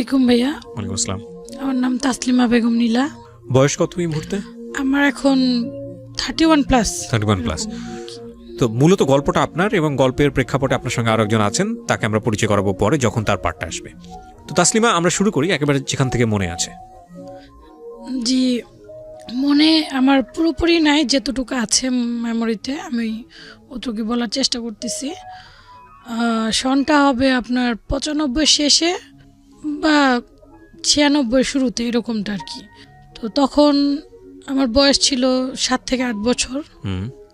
আলাইকুম ভাইয়া। ওয়ালাইকুম আসসালাম। আমার নাম তাসলিমা বেগম নীলা। বয়স কত এই মুহূর্তে? আমার এখন 31 প্লাস। 31 প্লাস। তো মূলত গল্পটা আপনার, এবং গল্পের প্রেক্ষাপটে আপনার সঙ্গে আরো একজন আছেন, তাকে আমরা পরিচয় করাবো পরে যখন তার পার্টটা আসবে। তো তাসলিমা, আমরা শুরু করি একেবারে যেখান থেকে মনে আছে। জি, মনে আমার পুরোপুরি নাই, যেতটুকু আছে মেমোরিতে আমি অতটুকু বলার চেষ্টা করতেছি। সনটা হবে আপনার 95 শেষে বা 96 শুরুতে, এরকমটা আর কি। তো তখন আমার বয়স ছিল 7 থেকে 8 বছর।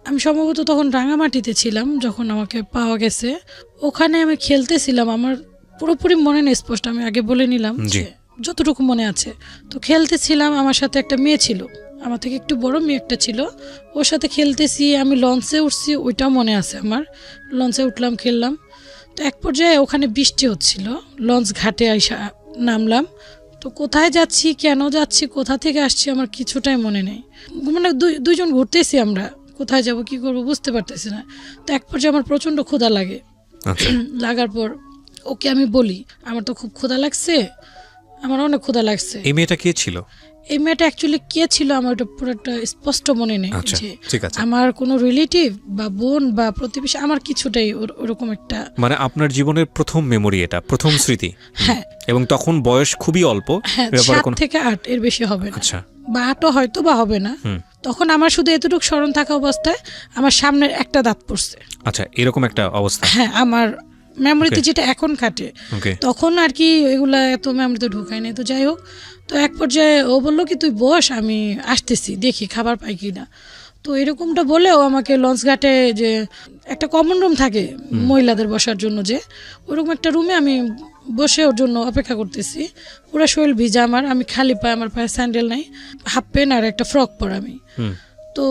আমি সম্ভবত তখন রাঙামাটিতে ছিলাম যখন আমাকে পাওয়া গেছে। ওখানে আমি খেলতেছিলাম, আমার পুরোপুরি মনে নেই স্পষ্ট, আমি আগে বলে নিলাম যে যতটুকু মনে আছে। তো খেলতেছিলাম, আমার সাথে একটা মেয়ে ছিল, আমার থেকে একটু বড় মেয়ে একটা ছিল, ওর সাথে খেলতেছি। আমি লঞ্চে উঠছি, ওইটাও মনে আছে আমার। লঞ্চে উঠলাম, খেললাম। তো এক পর্যায়ে ওখানে বৃষ্টি হচ্ছিল, লঞ্চ ঘাটে আইসা নামলাম। তো কোথায় যাচ্ছি, কেন যাচ্ছি, কোথা থেকে আসছি, আমার কিছুটাই মনে নেই। মানে দুইজন ঘুরতেছি আমরা, কোথায় যাব কি করব বুঝতে পারতেছি না। তো এক পর্যায়ে আমার প্রচণ্ড ক্ষুধা লাগে। লাগার পর ওকে আমি বলি, আমার তো খুব ক্ষুধা লাগছে, আমার অনেক ক্ষুধা লাগছে। এই মেয়েটা কে ছিল? এই মেয়েটা অ্যাকচুয়ালি কে ছিল আমার এটা পুরোটা স্পষ্ট মনে নেই। ঠিক আছে। আমার কোনো রিলেটিভ বা বোন বা প্রতিবেশী, আমার কিছুটাই ওরকম একটা, মানে আপনার জীবনের প্রথম মেমোরি, এটা প্রথম স্মৃতি। হ্যাঁ। এবং তখন বয়স খুবই অল্প, 7 থেকে 8 এর বেশি হবে না। আচ্ছা। বা 8ও হয়তো বা হবে না। তখন আমার শুধু এতটুকু স্মরণ থাকা অবস্থায় আমার সামনের একটা দাঁত পড়ছে। আচ্ছা, এরকম একটা অবস্থা। হ্যাঁ, আমার মেমোরিতে যেটা এখন কাটে, তখন আর কি এগুলা এত মেমোরিতে ঢুকায় নাই। তো যাই হোক, তো এক পর্যায়ে ও বললো কি তুই বস, আমি আসতেছি, দেখি খাবার পাই কিনা। তো এরকমটা বলেও আমাকে লঞ্চ ঘাটে যে একটা কমন রুম থাকে মহিলাদের বসার জন্য, যে ওরকম একটা রুমে আমি বসে ওর জন্য অপেক্ষা করতেছি। পুরো শরীর ভিজা আমার, আমি খালি পায়ে, আমার পায়ে স্যান্ডেল নাই, হাফ প্যান্ট আর একটা ফ্রক পরা আমি। তো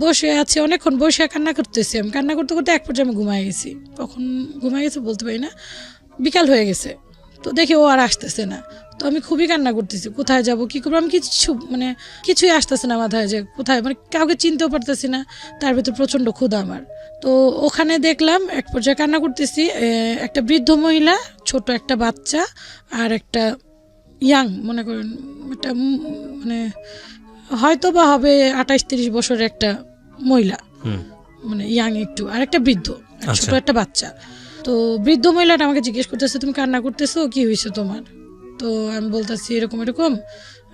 বসে আছি, অনেকক্ষণ বসে কান্না করতেছি। আমি কান্না করতে করতে এক পর্যায়ে আমি ঘুমাই গেছি। কখন ঘুমাই গেছে বলতে পারি না, বিকাল হয়ে গেছে। তো দেখি ও আর আসতেছে না। তো আমি খুবই কান্না করতেছি, কোথায় যাব কি করবো, আমি কিছুই আসতেছে না মাথায়, যে কোথায়, মানে কাউকে চিনতেও পারতেছি না। তার ভিতর প্রচণ্ড ক্ষুধা আমার। তো ওখানে দেখলাম এক পর্যায়ে কান্না করতেছি, একটা বৃদ্ধ মহিলা, ছোট একটা বাচ্চা, আর একটা ইয়াং, মনে করেন একটা মানে হয়তো বা হবে 28-30 বছরের একটা মহিলা, মানে ইয়াং একটু, আর একটা বৃদ্ধ, ছোট একটা বাচ্চা। তো বৃদ্ধ মহিলাটা আমাকে জিজ্ঞেস করতেছে, তুমি কান্না করতেছো, কি হয়েছে তোমার? তো আমি বলতেছি এরকম এরকম,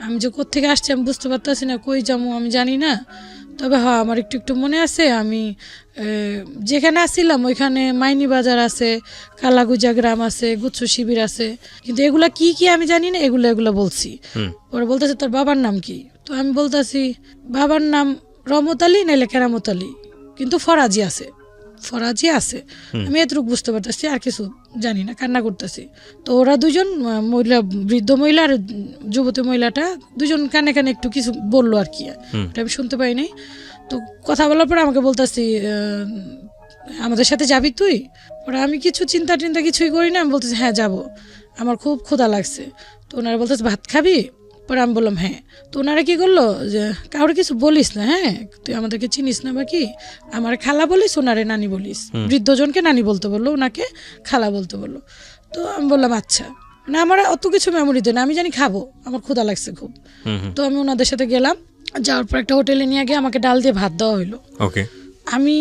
আমি যে কোত্থেকে আসছি আমি বুঝতে পারতেছি না, কই যাবো আমি জানি না। তবে হ্যাঁ, আমার একটু একটু মনে আছে, আমি যেখানে আসছিলাম ওইখানে মাইনি বাজার আছে, কালাগুজা গ্রাম আছে, গুচ্ছ শিবির আছে, কিন্তু এগুলা কি কি আমি জানি না, এগুলা বলছি। ওরা বলতেছে তোর বাবার নাম কি? তো আমি বলতেছি বাবার নাম রহমত আলী নাইলে কেরামত আলী, কিন্তু ফরাজি আছে। আমি এতটুকু বুঝতে পারতেছি, আর কিছু জানি না, কান্না করতেছি। তো ওরা দুজন মহিলা, বৃদ্ধ মহিলা আর যুবতী মহিলাটা, দুজন কানে কানে একটু কিছু বললো আর কি, আমি শুনতে পাই নাই। তো কথা বলার পরে আমাকে বলতেছি আমাদের সাথে যাবি তুই? ওরা, আমি কিছু চিন্তা কিছুই করি না, আমি বলতেছি হ্যাঁ যাবো, আমার খুব ক্ষুধা লাগছে। তো ওনারা বলতেছে ভাত খাবি? পরে আমি বললাম হ্যাঁ। তো ওনারা কি করলো, যে কাউরে কিছু বলিস না, হ্যাঁ তুই আমাদেরকে চিনিস না বা কি, আমার খালা বলিস, ওনারে নানি বলিস। বৃদ্ধজনকে নানি বলতে বললো, ওনাকে খালা বলতে বললো। তো আমি বললাম আচ্ছা, মানে আমার অত কিছু মেমোরিতে না, আমি জানি খাবো, আমার ক্ষুধা লাগছে খুব। তো আমি ওনাদের সাথে গেলাম, যাওয়ার পর একটা হোটেলে নিয়ে গিয়ে আমাকে ডাল দিয়ে ভাত দেওয়া হইলো। আমি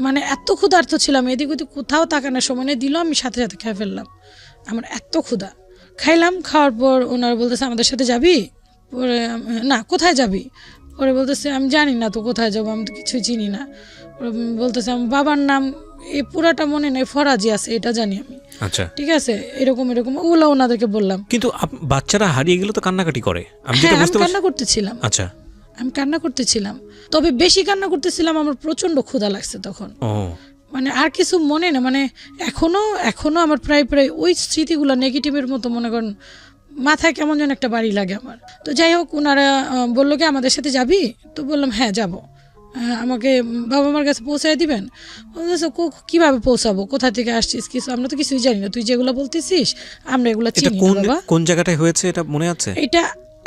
মানে এত ক্ষুধার্ত ছিলাম, এদিক ওদিক কোথাও তাকানোর সময় নেই, দিল আমি সাথে সাথে খেয়ে ফেললাম, আমার এত ক্ষুধা। খাইলাম, খাওয়ার পর ওনারা বলতেছে আমাদের সাথে যাবি? পরে না, কোথায় যাবি? পরে বলতেছে আমি জানি না তো কোথায় যাবো, আমি তো কিছুই চিনি না। বলতেছে আমার বাবার নাম এই পুরাটা মনে নেই, ফরাজি আছে এটা জানি আমি। আচ্ছা, ঠিক আছে, এরকম ওগুলো ওনাদেরকে বললাম। কিন্তু বাচ্চারা হারিয়ে গেলে তো কান্নাকাটি করে, আমি কান্না করতেছিলাম। আচ্ছা, আমি কান্না করতেছিলাম, তবে বেশি কান্না করতেছিলাম, আমার প্রচন্ড ক্ষুধা লাগছে তখন। মানে আর কিছু মনে না, মানে এখনো আমার প্রায় ওই স্মৃতিগুলো নেগেটিভের মতো, মনে করেন মাথায় কেমন যেন একটা বাড়ি লাগে আমার। তো যাই হোক, ওনারা বললো কি আমাদের সাথে যাবি? তো বললাম হ্যাঁ যাবো, আমাকে বাবা মার কাছে পৌঁছায় দিবেন? কিভাবে পৌঁছাবো, কোথা থেকে আসছিস, কিছু আমরা তো কিছুই জানি না, তুই যেগুলো বলতেছিস আমরা এগুলো চিনি না বাবা। কোন জায়গাটায় হয়েছে এটা মনে আছে? এটা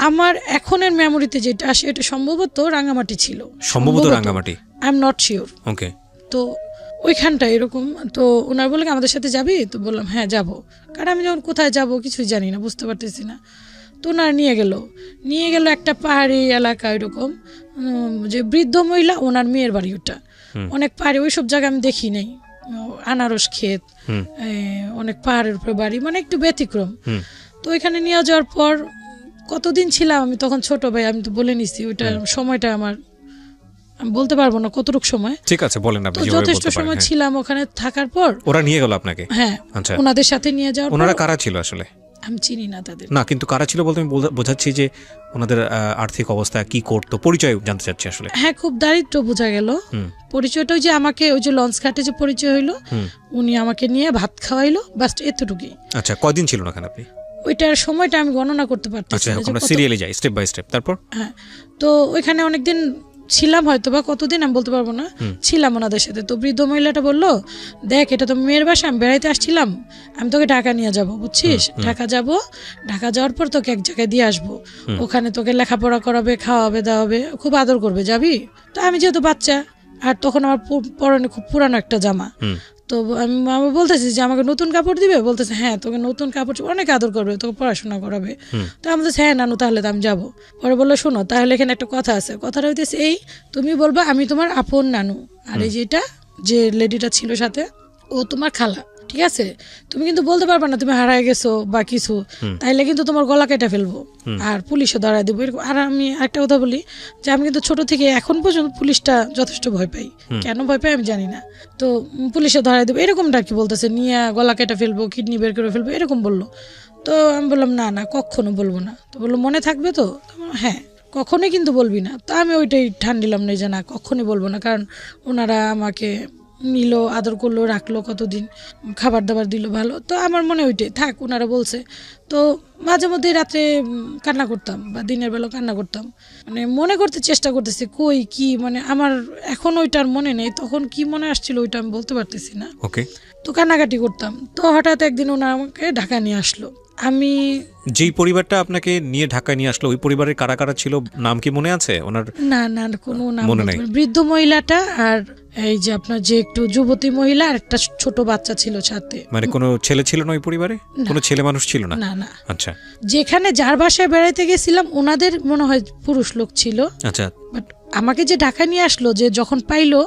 আমার এখনের মেমোরিতে যেটা আসে, এটা সম্ভবত রাঙামাটি ছিল, সম্ভবত Rangamati, I am not sure. Okay. তো ওইখানটা এরকম। তো ওনার বললেন আমাদের সাথে যাবি? তো বললাম হ্যাঁ যাবো, কারণ আমি যখন কোথায় যাব কিছুই জানি না, বুঝতে পারতেছি না। তো ওনার নিয়ে গেল একটা পাহাড়ি এলাকা এরকম, যে বৃদ্ধ মহিলা ওনার মেয়ের বাড়ি ওটা, অনেক পাহাড়ি, ওইসব জায়গা আমি দেখি নাই, আনারস ক্ষেত, অনেক পাহাড়ের উপরে বাড়ি, মানে একটু ব্যতিক্রম। তো ওইখানে নিয়ে যাওয়ার পর কতদিন ছিলাম আমি, তখন ছোট ভাই, আমি তো বলে নিছি ওইটা সময়টা আমার আমি বলতে পারবো না কতটুকু সময়। ঠিক আছে, বলেন আপনি। যথেষ্ট সময় ছিলাম ওখানে থাকার পর ওরা নিয়ে গেল আপনাকে? হ্যাঁ, আচ্ছা। ওনাদের সাথে নিয়ে যাওয়ার ওনারা কারা ছিল আসলে? আমি চিনি না তাদের। না, কিন্তু কারা ছিল বলতে আমি বোঝাচ্ছি যে ওনাদের আর্থিক অবস্থা কি করতো, পরিচয় জানতে চাচ্ছি আসলে। হ্যাঁ, খুব দারিদ্র বোঝা গেল। পরিচয়টা ওই যে আমাকে ওই যে লঞ্চ ঘাটে যে পরিচয় হইলো, উনি আমাকে নিয়ে ভাত খাওয়াইলো, বাস এতটুকুই। আচ্ছা, কয়দিন ছিলেন ওখানে আপনি? ওইটার সময়টা আমি গণনা করতে পারতেছি না। আমরা সিরিয়ালি যাই, স্টেপ বাই স্টেপ। তারপর হ্যাঁ, তো ওইখানে অনেকদিন ছিলাম, হয়তো বা কতদিন আমি বলতে পারবো না, ছিলাম ওনাদের সাথে। তো বৃদ্ধ মহিলাটা বললো, দেখ এটা তো মেয়ের বাসা, আমি বেড়াইতে আসছিলাম, আমি তোকে ঢাকা নিয়ে যাব, বুঝছিস? ঢাকা যাব, ঢাকা যাওয়ার পর তোকে এক জায়গায় দিয়ে আসবো, ওখানে তোকে লেখাপড়া করাবে, খাওয়াবে, দাওয়াবে, খুব আদর করবে, যাবি? তো আমি যেহেতু বাচ্চা, আর তখন আমার পরনে খুব পুরানো একটা জামা, তো আমি বলতেছি যে আমাকে নতুন কাপড় দিবে, বলতেছে হ্যাঁ তোকে নতুন কাপড়, অনেক আদর করবে, তোকে পড়াশোনা করাবে। তো আমি বলতেছি হ্যাঁ নানু, তাহলে তো আমি যাবো। পরে বললো শোনো, তাহলে এখানে একটা কথা আছে, কথাটা হইতেছে এই, তুমি বলবা আমি তোমার আপন নানু, আর এই যেটা যে লেডিটা ছিল সাথে ও তোমার খালা, ঠিক আছে? তুমি কিন্তু বলতে পারবা না তুমি হারায় গেছো বা কিছু, তাইলে কিন্তু তোমার গলা কেটে ফেলবো আর পুলিশও ধরায় দেবো। আর আমি একটা কথা বলি যে আমি কিন্তু ছোট থেকে এখন পর্যন্ত পুলিশটা যথেষ্ট ভয় পাই, কেন ভয় পাই আমি জানি না। তো পুলিশে ধরায় দেবো এরকমটা কি বলতেছে, নিয়ে গলা কেটে ফেলবো, কিডনি বের করে ফেলবো, এরকম বললো। তো আমি বললাম না না, কখনো বলবো না। তো বললো মনে থাকবে তো? হ্যাঁ, কখনোই কিন্তু বলবি না। তো আমি ওইটাই ঠান দিলাম না যে না কখনই বলবো না, কারণ ওনারা আমাকে নিল, আদর করলো, রাখলো, কতদিন খাবার দাবার দিল ভালো। তো আমার মনে ওইটাই থাক, ওনারা বলছে। তো মাঝে মধ্যে রাত্রে কান্না করতাম বা দিনের বেলা কান্না করতাম, মানে মনে করতে চেষ্টা করতেছি কই কি, মানে আমার এখন ওইটার মনে নেই, তখন কি মনে আসছিল ওইটা আমি বলতে পারতেছি না। ওকে। তো কান্নাকাটি করতাম। তো হঠাৎ একদিন ওনারা আমাকে ঢাকা নিয়ে আসলো। আমি যেই পরিবারটা আপনাকে নিয়ে ঢাকায় নিয়ে আসলো, ওই পরিবারের কারা কারা ছিল, নাম কি মনে আছে ওনার? না না, কোনো নাম মনে নেই। বৃদ্ধ মহিলাটা আর এই যে আপনার যে একটু যুবতী মহিলা আর একটা ছোট বাচ্চা ছিল সাথে। মানে কোনো ছেলে ছিল না ওই পরিবারে? কোনো ছেলে মানুষ ছিল না? না না। আচ্ছা। যেখানে যার বাসায় বেড়াইতে গেছিলাম ওনাদের মনে হয় পুরুষ লোক ছিল। আচ্ছা। বাট আমাকে যে ঢাকায় নিয়ে আসলো, যে যখন পাইলো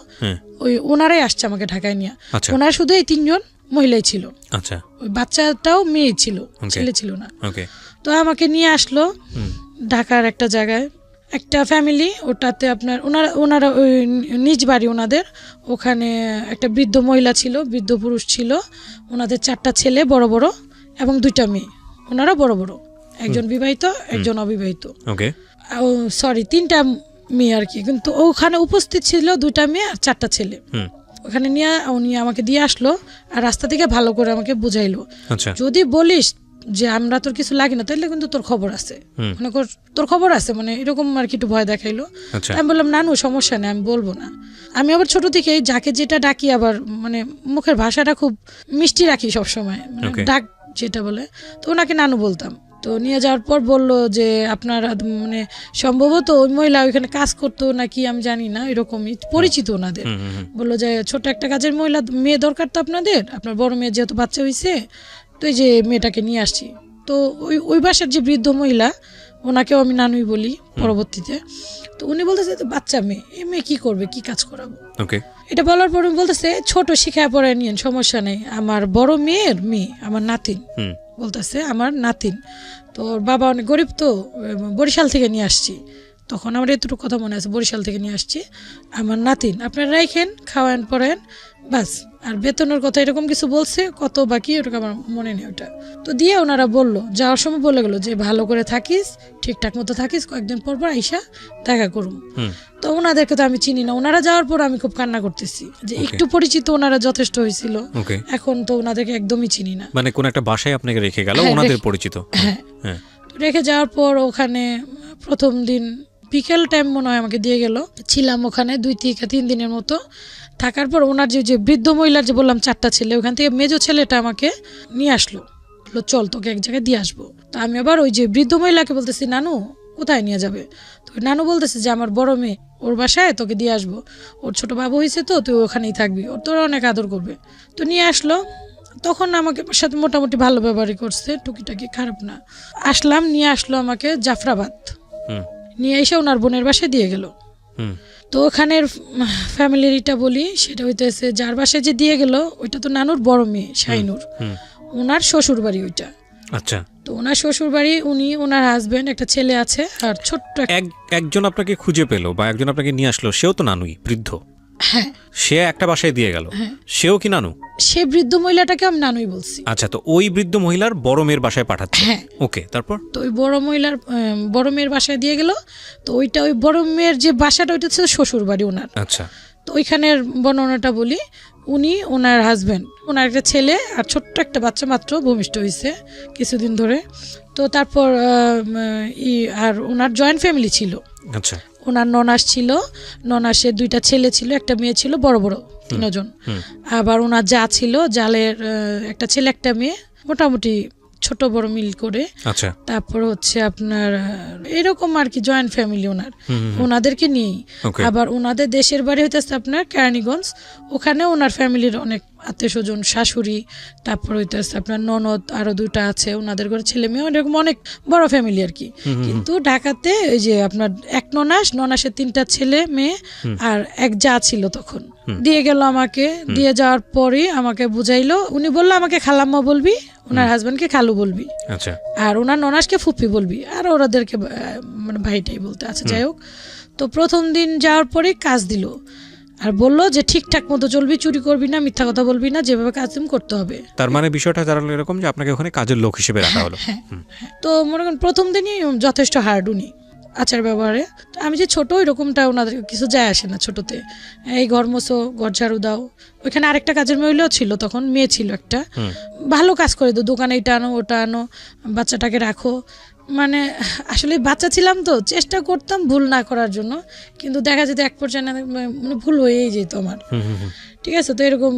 ওই ওনারাই আসছে আমাকে ঢাকায় নিয়ে। ওনার শুধু এই 3 জন মহিলাই ছিল। আচ্ছা। ওই বাচ্চাটাও মেয়ে ছিল, ছেলে ছিল না। ওকে। তো আমাকে নিয়ে আসলো ঢাকার একটা জায়গায়, একটা ফ্যামিলি, ওটাতে আপনার ওনারা ওই নিজ বাড়ি ওনাদের, ওখানে একটা বৃদ্ধ মহিলা ছিল, বৃদ্ধ পুরুষ ছিল, ওনাদের 4টা ছেলে বড় বড় এবং 2টা মেয়ে, ওনারা বড় বড়, একজন বিবাহিত একজন অবিবাহিত। ওকে, সরি 3টা মেয়ে আর কি, কিন্তু ওখানে উপস্থিত ছিল 2টা মেয়ে আর 4টা ছেলে। ওখানে নিয়ে উনি আমাকে দিয়ে আসলো আর রাস্তা থেকে ভালো করে আমাকে বুঝাইলো, যদি বলিস যে আমরা তোর কিছু লাগে না তাহলে কিন্তু তোর খবর আছে, মনে কর তোর খবর আছে, মানে এরকম আর কি একটু ভয় দেখাইলো। আমি বললাম নানু সমস্যা নেই, আমি বলবো না। আমি আবার ছোট থেকে যাকে যেটা ডাকি আবার মানে মুখের ভাষাটা খুব মিষ্টি রাখি সবসময়, মানে ডাক যেটা বলে, তো ওনাকে নানু বলতাম। তো নিয়ে যাওয়ার পর বললো যে আপনার মানে সম্ভবত ওই মহিলা ওইখানে কাজ করতো নাকি আমি জানি না, এরকমই পরিচিত ওনাদের। বললো যে ছোট একটা কাজের মেয়ে দরকার তো আপনাদের, আপনার বড় মেয়ে যেহেতু বাচ্চা হয়েছে, তো এই যে মেয়েটাকে নিয়ে আসছি। তো ওই বাসার যে বৃদ্ধ মহিলা, ওনাকেও আমি নানুই বলি পরবর্তীতে। তো উনি বলতেছে বাচ্চা মেয়ে, এই মেয়ে কি করবে, কি কাজ করাবো। এটা বলার পর উনি বলতেছে ছোট শিখায় পড়ায় নিয়েন, সমস্যা নেই, আমার বড় মেয়ের মেয়ে আমার নাতিন, বলতেছে আমার নাতিন, তো ওর বাবা অনেক গরিব, তো বরিশাল থেকে নিয়ে আসছি, তখন আমার এতটুকু কথা মনে আছে, বরিশাল থেকে নিয়ে আসছি, আমার নাতিন আপনারা রাখেন, খাওয়ান পড়েন, বাস। আর বেতনের কথা এরকম কিছু বলছে, কত বাকি ওটা আমার মনে নেই। ওটা তো দিয়ে ওনারা বললো, যাওয়ার সময় বলে গেলো যে ভালো করে থাকিস, ঠিকঠাক মতো থাকিস, কয়েকদিন পর পর আইসা দেখা করুন। তো ওনাদেরকে তো আমি চিনি না, ওনারা যাওয়ার পর আমি খুব কান্না করতেছি যে একটু পরিচিত ওনারা যথেষ্ট হয়েছিল, এখন তো ওনাদেরকে একদমই চিনি না। মানে কোন একটা বাসায় আপনাকে রেখে গেল, ওনাদের পরিচিত। হ্যাঁ, রেখে যাওয়ার পর ওখানে প্রথম দিন বিকেল টাইম মনে হয় আমাকে দিয়ে গেল, ছিলাম ওখানে 2-3 দিনের মতো। থাকার পর ওনার যে বৃদ্ধ মহিলার যে বললাম 4টা ছেলে, ওখান থেকে মেজো ছেলেটা আমাকে নিয়ে আসলো, বললো চল তোকে এক জায়গায় দিয়ে আসবো। তো আমি আবার ওই যে বৃদ্ধ মহিলাকে বলতেছি নানু কোথায় নিয়ে যাবে? তো নানু বলতেছে যে আমার বড় মেয়ে, ওর বাসায় তোকে দিয়ে আসবো, ওর ছোট বাবু হয়েছে তো তুই ওখানেই থাকবি, ওর তোরা অনেক আদর করবে। তো নিয়ে আসলো, তখন আমাকে সাথে মোটামুটি ভালো ব্যবহারই করছে, টুকিটাকি, খারাপ না। আসলাম, নিয়ে আসলো আমাকে জাফরাবাদ, নিয়ে এসে ওনার বোনের বাসায় দিয়ে গেল। তো ওখানের ফ্যামিলিটা বলি, সেটা হইতেছে যার বাসায় যে দিয়ে গেল ওইটা তো নানুর বড় মেয়ে শাইনুর, ওনার শ্বশুর বাড়ি ওইটা। আচ্ছা। তো ওনার শ্বশুর বাড়ি, উনি, ওনার হাজবেন্ড, একটা ছেলে আছে, আর ছোট্ট একজন আপনাকে খুঁজে পেলো বা একজন আপনাকে নিয়ে আসলো, সেও তো নানুই, বৃদ্ধ। হ্যাঁ, সে একটা বাসায় দিয়ে গেল, সেও কি নানু? সে বৃদ্ধ মহিলাটাকে আমি নানুই বলছি। আচ্ছা, তো ওই বৃদ্ধ মহিলার বড় মেয়ের বাসায় পাঠাচ্ছে। হ্যাঁ, ওকে, তারপর? তো ওই বড় মহিলার বড় মেয়ের বাসায় দিয়ে গেল। তো ওইটা, ওই বড় মেয়ের যে বাসাটা ওইটা ছিল শ্বশুর বাড়ি ওনার। আচ্ছা। তো ওইখানের বর্ণনাটা বলি, উনি, ওনার হাজবেন্ড, ওনার একটা ছেলে আর ছোট্ট একটা বাচ্চা মাত্র ভূমিষ্ঠ হয়েছে কিছুদিন ধরে। তো তারপর আর ওনার জয়েন্ট ফ্যামিলি ছিল। আচ্ছা। ওনার ননাস ছিল, ননাসের 2টা ছেলে ছিল, একটা মেয়ে ছিল, বড় বড় 3জন। আবার ওনার যা ছিল, জালের একটা ছেলে একটা মেয়ে, মোটামুটি ছোট বড় মিল করে। আচ্ছা। তারপর হচ্ছে আপনার এরকম আর কি জয়েন্ট ফ্যামিলি ওনার, ওনাদেরকে নিয়েই। আবার ওনাদের দেশের বাড়ি হইতেছে আপনার কেরানীগঞ্জ, ওখানে ওনার ফ্যামিলির অনেক আত্মীয় স্বজন, শাশুড়ি, তারপর হইতেছে আপনার ননদ, আরো 2টা আছে, ওনাদের ঘরে ছেলে মেয়ে, এরকম অনেক বড় ফ্যামিলি আর কি। কিন্তু ঢাকাতে ওই যে আপনার এক ননাসের 3টা ছেলে মেয়ে আর এক যা ছিল তখন দিয়ে গেল আমাকে। দিয়ে যাওয়ার পরে আমাকে বুঝাইলো, উনি বললো আমাকে খালাম্মা বলবি, ওনার হাজবেন্ডকে খালু বলবি, আচ্ছা, আর ওনার ননাসকে ফুপি বলবি, আর ওরাদেরকে মানে ভাইটাই বলতে আছে। যাই হোক, তো প্রথম দিন যাওয়ার পরে কাজ দিল আর বললো যে ঠিকঠাক মতো চলবি, চুরি করবি না, মিথ্যা কথা বলবি না, যেভাবে কাজ তুমি করতে হবে। তার মানে বিষয়টা দাঁড়ালো এরকম যে আপনাকে ওখানে কাজের লোক হিসেবে রাখা হলো। হ্যাঁ। তো মনে করেন প্রথম দিনই যথেষ্ট হার্ড উনি আচার ব্যবহারে। তো আমি যে ছোট, এরকমটা ওনাদের কিছু যায় আসে না ছোটতে। এই ঘর মোছো, ঘর ঝাড়ু দাও। ওইখানে আরেকটা কাজের মহিলাও ছিল, তখন মেয়ে ছিল একটা, ভালো কাজ করে দাও, দোকানে এটা আনো ওটা আনো, বাচ্চাটাকে রাখো। মানে আসলে বাচ্চা ছিলাম তো, চেষ্টা করতাম ভুল না করার জন্য, কিন্তু দেখা যেত এক পর্যায়ে মানে ভুল হয়েই যেত আমার। ঠিক আছে, তো এরকম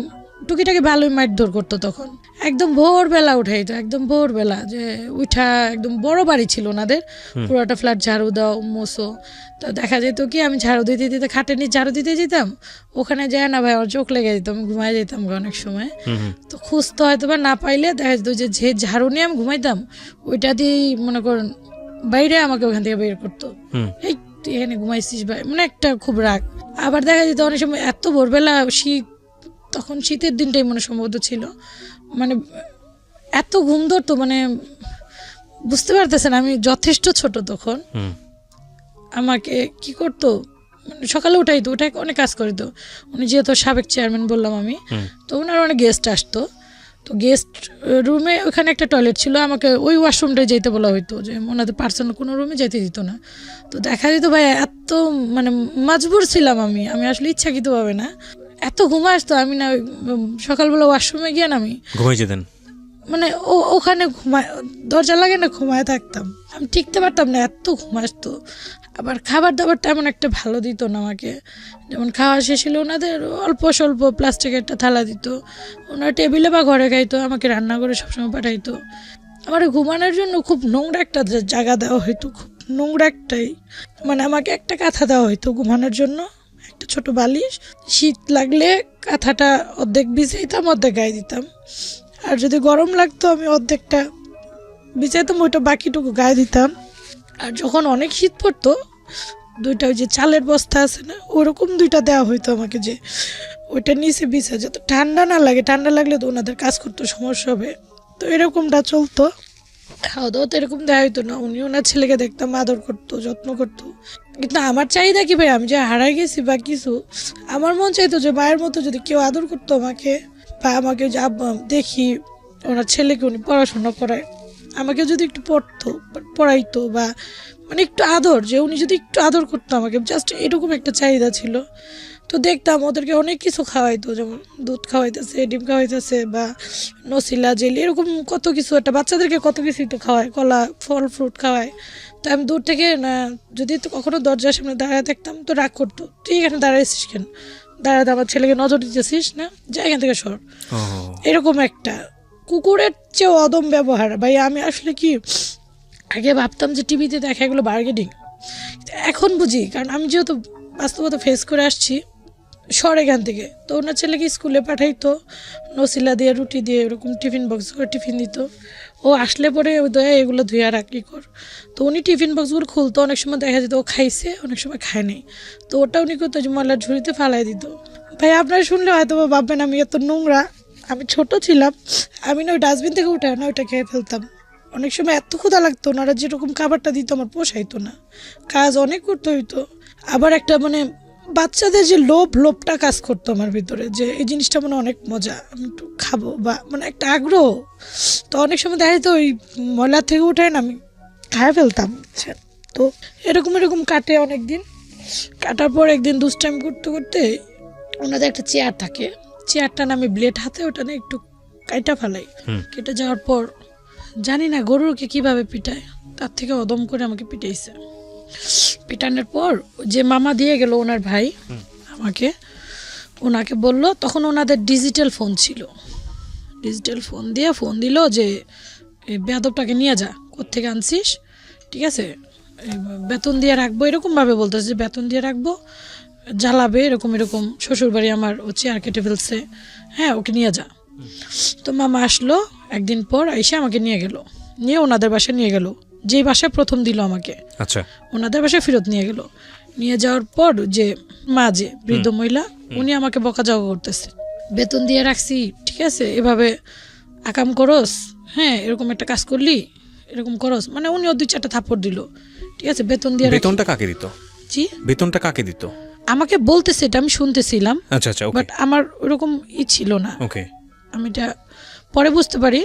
টুকিটাকি ভালোই মারধর করতো তখন। একদম ভোরবেলা উঠাইতো, একদম ভোরবেলা, যে উঠা, একদম বড় বাড়ি ছিল ওনাদের, পুরোটা ফ্ল্যাট ঝাড়ু দাও, মোছো। তো দেখা যেত কি আমি ঝাড়ু দিতে দিতে, খাটে নিয়ে ঝাড়ু দিতে যেতাম, ওখানে যায় না ভাই, আমার চোখ লেগে যেত, আমি ঘুমাই যেতাম অনেক সময়। তো খুঁজতে হয়তো বা না পাইলে দেখা যেত যে ঝাড়ু নিয়ে আমি ঘুমাইতাম, ওইটা দিয়েই মনে করেন বাইরে আমাকে ওখান থেকে বের করতো, এই তুই এখানে ঘুমাইছিস ভাই, মানে একটা খুব রাগ। আবার দেখা যেত অনেক সময় এত ভোরবেলা, শীত, তখন শীতের দিনটাই মনে সম্ভবত ছিল, মানে এত ঘুম ধরতো, মানে বুঝতে পারতেছেন আমি যথেষ্ট ছোট তখন। আমাকে কি করতো, সকালে উঠাইতো, উঠে অনেক কাজ করিত। উনি যেহেতু সাবেক চেয়ারম্যান বললাম আমি, তো ওনার অনেক গেস্ট আসতো। তো গেস্ট রুমে ওখানে একটা টয়লেট ছিল, আমাকে ওই ওয়াশরুমটাই যেতে বলা হইতো, যে ওনাদের পার্সোনাল কোনো রুমে যেতে দিত না। তো দেখা যেত ভাই এত মানে মজবুর ছিলাম আমি আসলে ইচ্ছাকৃতভাবে না, এত ঘুম আসতো, আমি না সকালবেলা ওয়াশরুমে গিয়ে না আমি ঘুমাই যেতেন, মানে ওখানে ঘুমায়, দরজা লাগে না, ঘুমায় থাকতাম, আমি টিকতে পারতাম না, এত ঘুম আসতো। আবার খাবার দাবারটা এমন একটা ভালো দিত না আমাকে, যেমন খাওয়া শেষ হলে ওনাদের অল্প স্বল্প প্লাস্টিকের একটা থালা দিত, ওনার টেবিলে বা ঘরে খাইতো, আমাকে রান্না করে সবসময় পাঠাইতো। আমার ঘুমানোর জন্য খুব নোংরা একটা জায়গা দেওয়া হইতো, খুব নোংরা একটাই, মানে আমাকে একটা কাঁথা দেওয়া হইতো ঘুমানোর জন্য, একটা ছোট বালিশ, শীত লাগলে কাঁথাটা অর্ধেক বিছাইতাম, অর্ধেক গায়ে দিতাম, আর যদি গরম লাগতো আমি অর্ধেকটা বিছাইতাম, ওইটা বাকিটুকু গায়ে দিতাম। আর যখন অনেক শীত পড়তো, 2টা ওই যে চালের বস্তা আছে না, ওরকম 2টা দেওয়া হইতো আমাকে, যে ওইটা নিচে বিছা, যাতে ঠান্ডা না লাগে, ঠান্ডা লাগলে তো ওনাদের কাজ করতে সমস্যা হবে। তো এরকমটা চলতো। খাওয়া দাওয়া তো এরকম দেওয়া হইতো না, উনি ওনার ছেলেকে দেখতাম আদর করতো, যত্ন করতো। কিন্তু আমার চাহিদা কি ভাই, আমি যে হারাই গেছি বা কিছু, আমার মন চাইতো যে মায়ের মতো যদি কেউ আদর করতো আমাকে, বা আমাকে যে দেখি ওনার ছেলেকে উনি পড়াশোনা করায়, আমাকে যদি একটু পড়াইতো, বা মানে একটু আদর, যে উনি যদি একটু আদর করতো আমাকে, জাস্ট এরকম একটা চাহিদা ছিল। তো দেখতাম ওদেরকে অনেক কিছু খাওয়াইতো, যেমন দুধ খাওয়াইতেছে, ডিম খাওয়াইতেছে, বা নসিলা, জেলি, এরকম কত কিছু, একটা বাচ্চাদেরকে কত কিছুই তো খাওয়ায়, কলা, ফল, ফ্রুট খাওয়ায়। তো আমি দূর থেকে না, যদি তো কখনো দরজার সামনে দাঁড়ায় দেখতাম, তো রাগ করতো, তুই এখানে দাঁড়াইছিস কেন, দাঁড়াতে আমার ছেলেকে নজর দিতেছিস না, যা এখান থেকে সর। এরকম একটা কুকুরের চেয়েও অদম ব্যবহার ভাই। আমি আসলে কি, আগে ভাবতাম যে টিভিতে দেখা এগুলো বার্গেনিং, এখন বুঝি, কারণ আমি যেহেতু বাস্তবতা ফেস করে আসছি শহর এখান থেকে। তো ওনার ছেলেকে স্কুলে পাঠাইতো, নসিলা দিয়ে রুটি দিয়ে এরকম টিফিন বক্স করে টিফিন দিত। ও আসলে পরে দয়া এগুলো ধুয়ে রাখি কর। তো উনি টিফিন বক্সগুলো খুলতো, অনেক সময় দেখা যেত ও খাইছে, অনেক সময় খায় নাই। তো ওটা উনি করতো যে ময়লার ঝুড়িতে ফালাই দিত। ভাই আপনারা শুনলে হয়তো ভাববেন আমি এত নোংরা। আমি ছোট ছিলাম, আমি না ওই ডাস্টবিন থেকে উঠে না ওইটা খেয়ে ফেলতাম। অনেক সময় এত ক্ষুধা লাগতো, ওনারা যেরকম খাবারটা দিত আমার পোষাইতো না, কাজ অনেক করতে হইতো। আবার একটা মানে বাচ্চাদের যে লোভটা কাজ করতো আমার ভিতরে, যে এই জিনিসটা মানে অনেক মজা, আমি একটু খাবো, বা মানে একটা আগ্রহ। তো অনেক সময় দেখা যেত ওই ময়লা থেকে উঠে না আমি খায় ফেলতাম, বুঝছেন। তো এরকম কাটে অনেক দিন। কাটার পর একদিন দুষ্টাইম করতে করতে ওনাদের একটা চেয়ার থাকে, চেয়ারটা না আমি ব্লেড হাতে ওটা না একটু কাইটা ফেলাই। কেটে যাওয়ার পর জানি না গরুকে কিভাবে পিটায়, তার থেকে অদম করে আমাকে পিটাইছে। পিটানোর পর যে মামা দিয়ে গেল ওনার ভাই আমাকে, ওনাকে বলল, তখন ওনাদের ডিজিটাল ফোন ছিল, ডিজিটাল ফোন দিয়ে ফোন দিল যে এই বেয়াদবটাকে নিয়ে যা, কোত্থেকে আনছিস, ঠিক আছে, বেতন দিয়ে রাখবো, এরকমভাবে বলতেছে যে বেতন দিয়ে রাখবো, জ্বালাবে, এরকম শ্বশুরবাড়ি আমার ও চেয়ার কেটে ফেলছে, হ্যাঁ ওকে নিয়ে যা। তো মামা আসলো একদিন পর, এসে আমাকে নিয়ে গেল, নিয়ে ওনাদের বাসায় নিয়ে গেল, যেই বাসায় প্রথম দিল আমাকে, আচ্ছা ওনাদের বাসায় ফেরত নিয়ে গেল। নিয়ে যাওয়ার পর যে মা, যে বৃদ্ধ মহিলা, উনি আমাকে বকাঝকা করতেছে, বেতন দিয়ে রাখছি, ঠিক আছে, এভাবে আকাম করস, হ্যাঁ এরকম একটা কাজ করলি, এরকম করস, মানে উনিও 2-4টা থাপ্পড় দিল, ঠিক আছে, বেতন দিয়ে। বেতনটা কাকে দিত? জি, বেতনটা কাকে দিত? আমাকে বলতেছে, এটা আমি শুনতেছিলাম, আচ্ছা আচ্ছা, বাট আমার ওরকম ছিল না। ওকে, আমি এটা পরে বুঝতে পারি,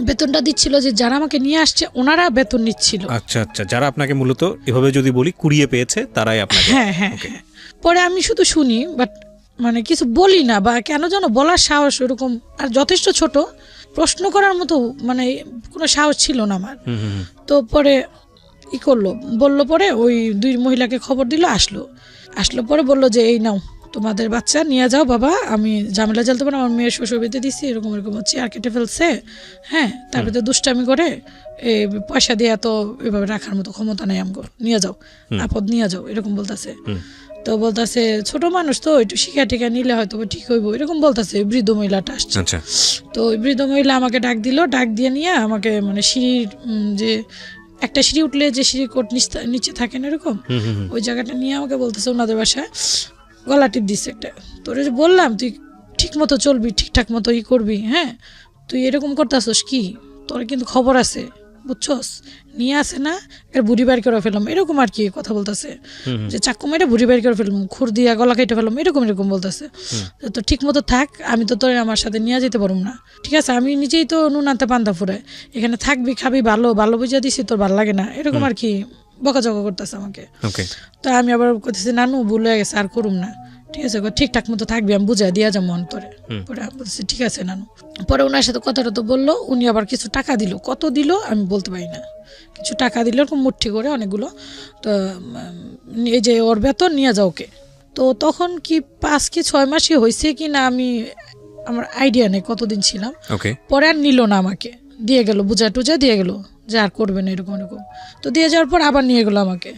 বেতনটা দিচ্ছিল যে যারা আমাকে নিয়ে আসছে ওনারা বেতন নিচ্ছিল। আচ্ছা আচ্ছা, যারা আপনাকে মূলত এভাবে যদি বলি কুড়িয়ে পেয়েছে তারাই আপনাকে। হ্যাঁ হ্যাঁ হ্যাঁ। পরে আমি শুধু শুনি, বাট মানে কিছু বলি না, বা কেন যেন বলার সাহস ওরকম, আর যথেষ্ট ছোট, প্রশ্ন করার মতো মানে কোনো সাহস ছিল না আমার। তো পরে বললো পরে ওই 2 মহিলাকে খবর দিল, আসলো পরে বললো যে এই নাও তোমাদের বাচ্চা নিয়ে যাও বাবা, আমি ঝামেলা জ্বালতে পারি, আমার মেয়ের শ্বশুর বাড়িতে দিচ্ছি, এরকম হচ্ছে, আর কেটে ফেলছে, হ্যাঁ তারপরে তো দুষ্টামি করে, এই পয়সা দিয়ে এত এভাবে রাখার মতো ক্ষমতা নেই আমগো, নিয়ে যাও আপদ নিয়ে যাও, এরকম বলতেছে। তো বলতেছে ছোট মানুষ তো একটু শিখা টিকা নিলে হয়তো ঠিক হইব, এরকম বলতেছে। বৃদ্ধ মহিলাটা আসছে, তো ওই বৃদ্ধ মহিলা আমাকে ডাক দিল, ডাক দিয়ে নিয়ে আমাকে মানে সিঁড়ির যে একটা সিঁড়ি উঠলে যে সিঁড়ি কোট নিচে থাকে না এরকম, ওই জায়গাটা নিয়ে আমাকে বলতেছে ওনাদের বাসায় গলা টিপ দিচ্ছে একটা। তোর যে বললাম তুই ঠিক মতো চলবি, ঠিকঠাক মতো করবি, হ্যাঁ তুই এরকম করতেছস কি, তোর কিন্তু খবর আছে, বুঝছস, নিয়ে আসে না এর বুড়ি বাইর করে ফেললাম, এরকম আর কি কথা বলতেছে, যে চাকু মেরে বুড়ি বাইর করে ফেললাম, খুর দিয়া গলা কেটে ফেললাম, এরকম বলতেছে। তো ঠিক মতো থাক, আমি তো তোর আমার সাথে নিয়ে যেতে পারবো না, ঠিক আছে, আমি নিজেই তো নুন আনতে পান্তা ফুরায়, এখানে থাকবি খাবি, ভালো বুঝিয়ে দিছি, তোর ভালো লাগে না, এরকম আর কি বকাঝকা করতেছে আমাকে। তো আমি আবার করতেছি নানু ভুল হয়ে গেছে, আর করুম না, ঠিক আছে, ঠিকঠাক মতো থাকবি, আমি বুঝাই দিয়া যাবো অন্তরে। পরে আমি বলছি ঠিক আছে নানু। পরে ওনার সাথে কথাটা তো বললো, উনি আবার কিছু টাকা দিল, কত দিল আমি বলতে পারি না, কিছু টাকা দিল এরকম মুঠি করে অনেকগুলো। তো এই যে ওর বেতন নিয়ে যাও ওকে। তো তখন কি 5 কি 6 মাসই হয়েছে কি না, আমার আইডিয়া নেই কতদিন ছিলাম। পরে আর নিল না, আমাকে দিয়ে গেল, বুঝা টুজা দিয়ে গেল যে আর করবে না এরকম। তো দিয়ে যাওয়ার পর আবার নিয়ে গেলো আমাকে,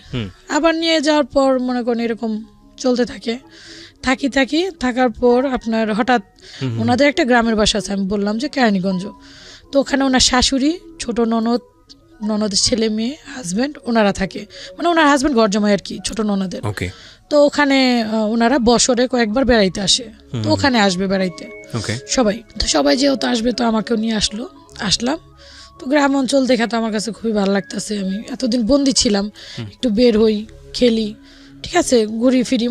আবার নিয়ে যাওয়ার পর মনে করেন এরকম চলতে থাকার পর আপনার হঠাৎ ওনাদের একটা গ্রামের বাসা আছে, আমি বললাম যে কেরানীগঞ্জ। তো ওখানে ওনার শাশুড়ি, ছোট ননদের ছেলে মেয়ে, হাজব্যান্ড, ওনারা থাকে, মানে ওনার হাজব্যান্ড ঘর জমায় আর কি ছোট ননদের। তো ওখানে ওনারা বছরে কয়েকবার বেড়াইতে আসে, তো ওখানে আসবে বেড়াইতে সবাই যেহেতু আসবে, তো আমাকেও নিয়ে আসলাম। তো গ্রাম অঞ্চল দেখা তো আমার কাছে খুবই ভালো লাগতেছে, আমি এতদিন বন্দি ছিলাম, একটু বের হই, খেলি, ঠিক আছে, ঘুরি ফিরি,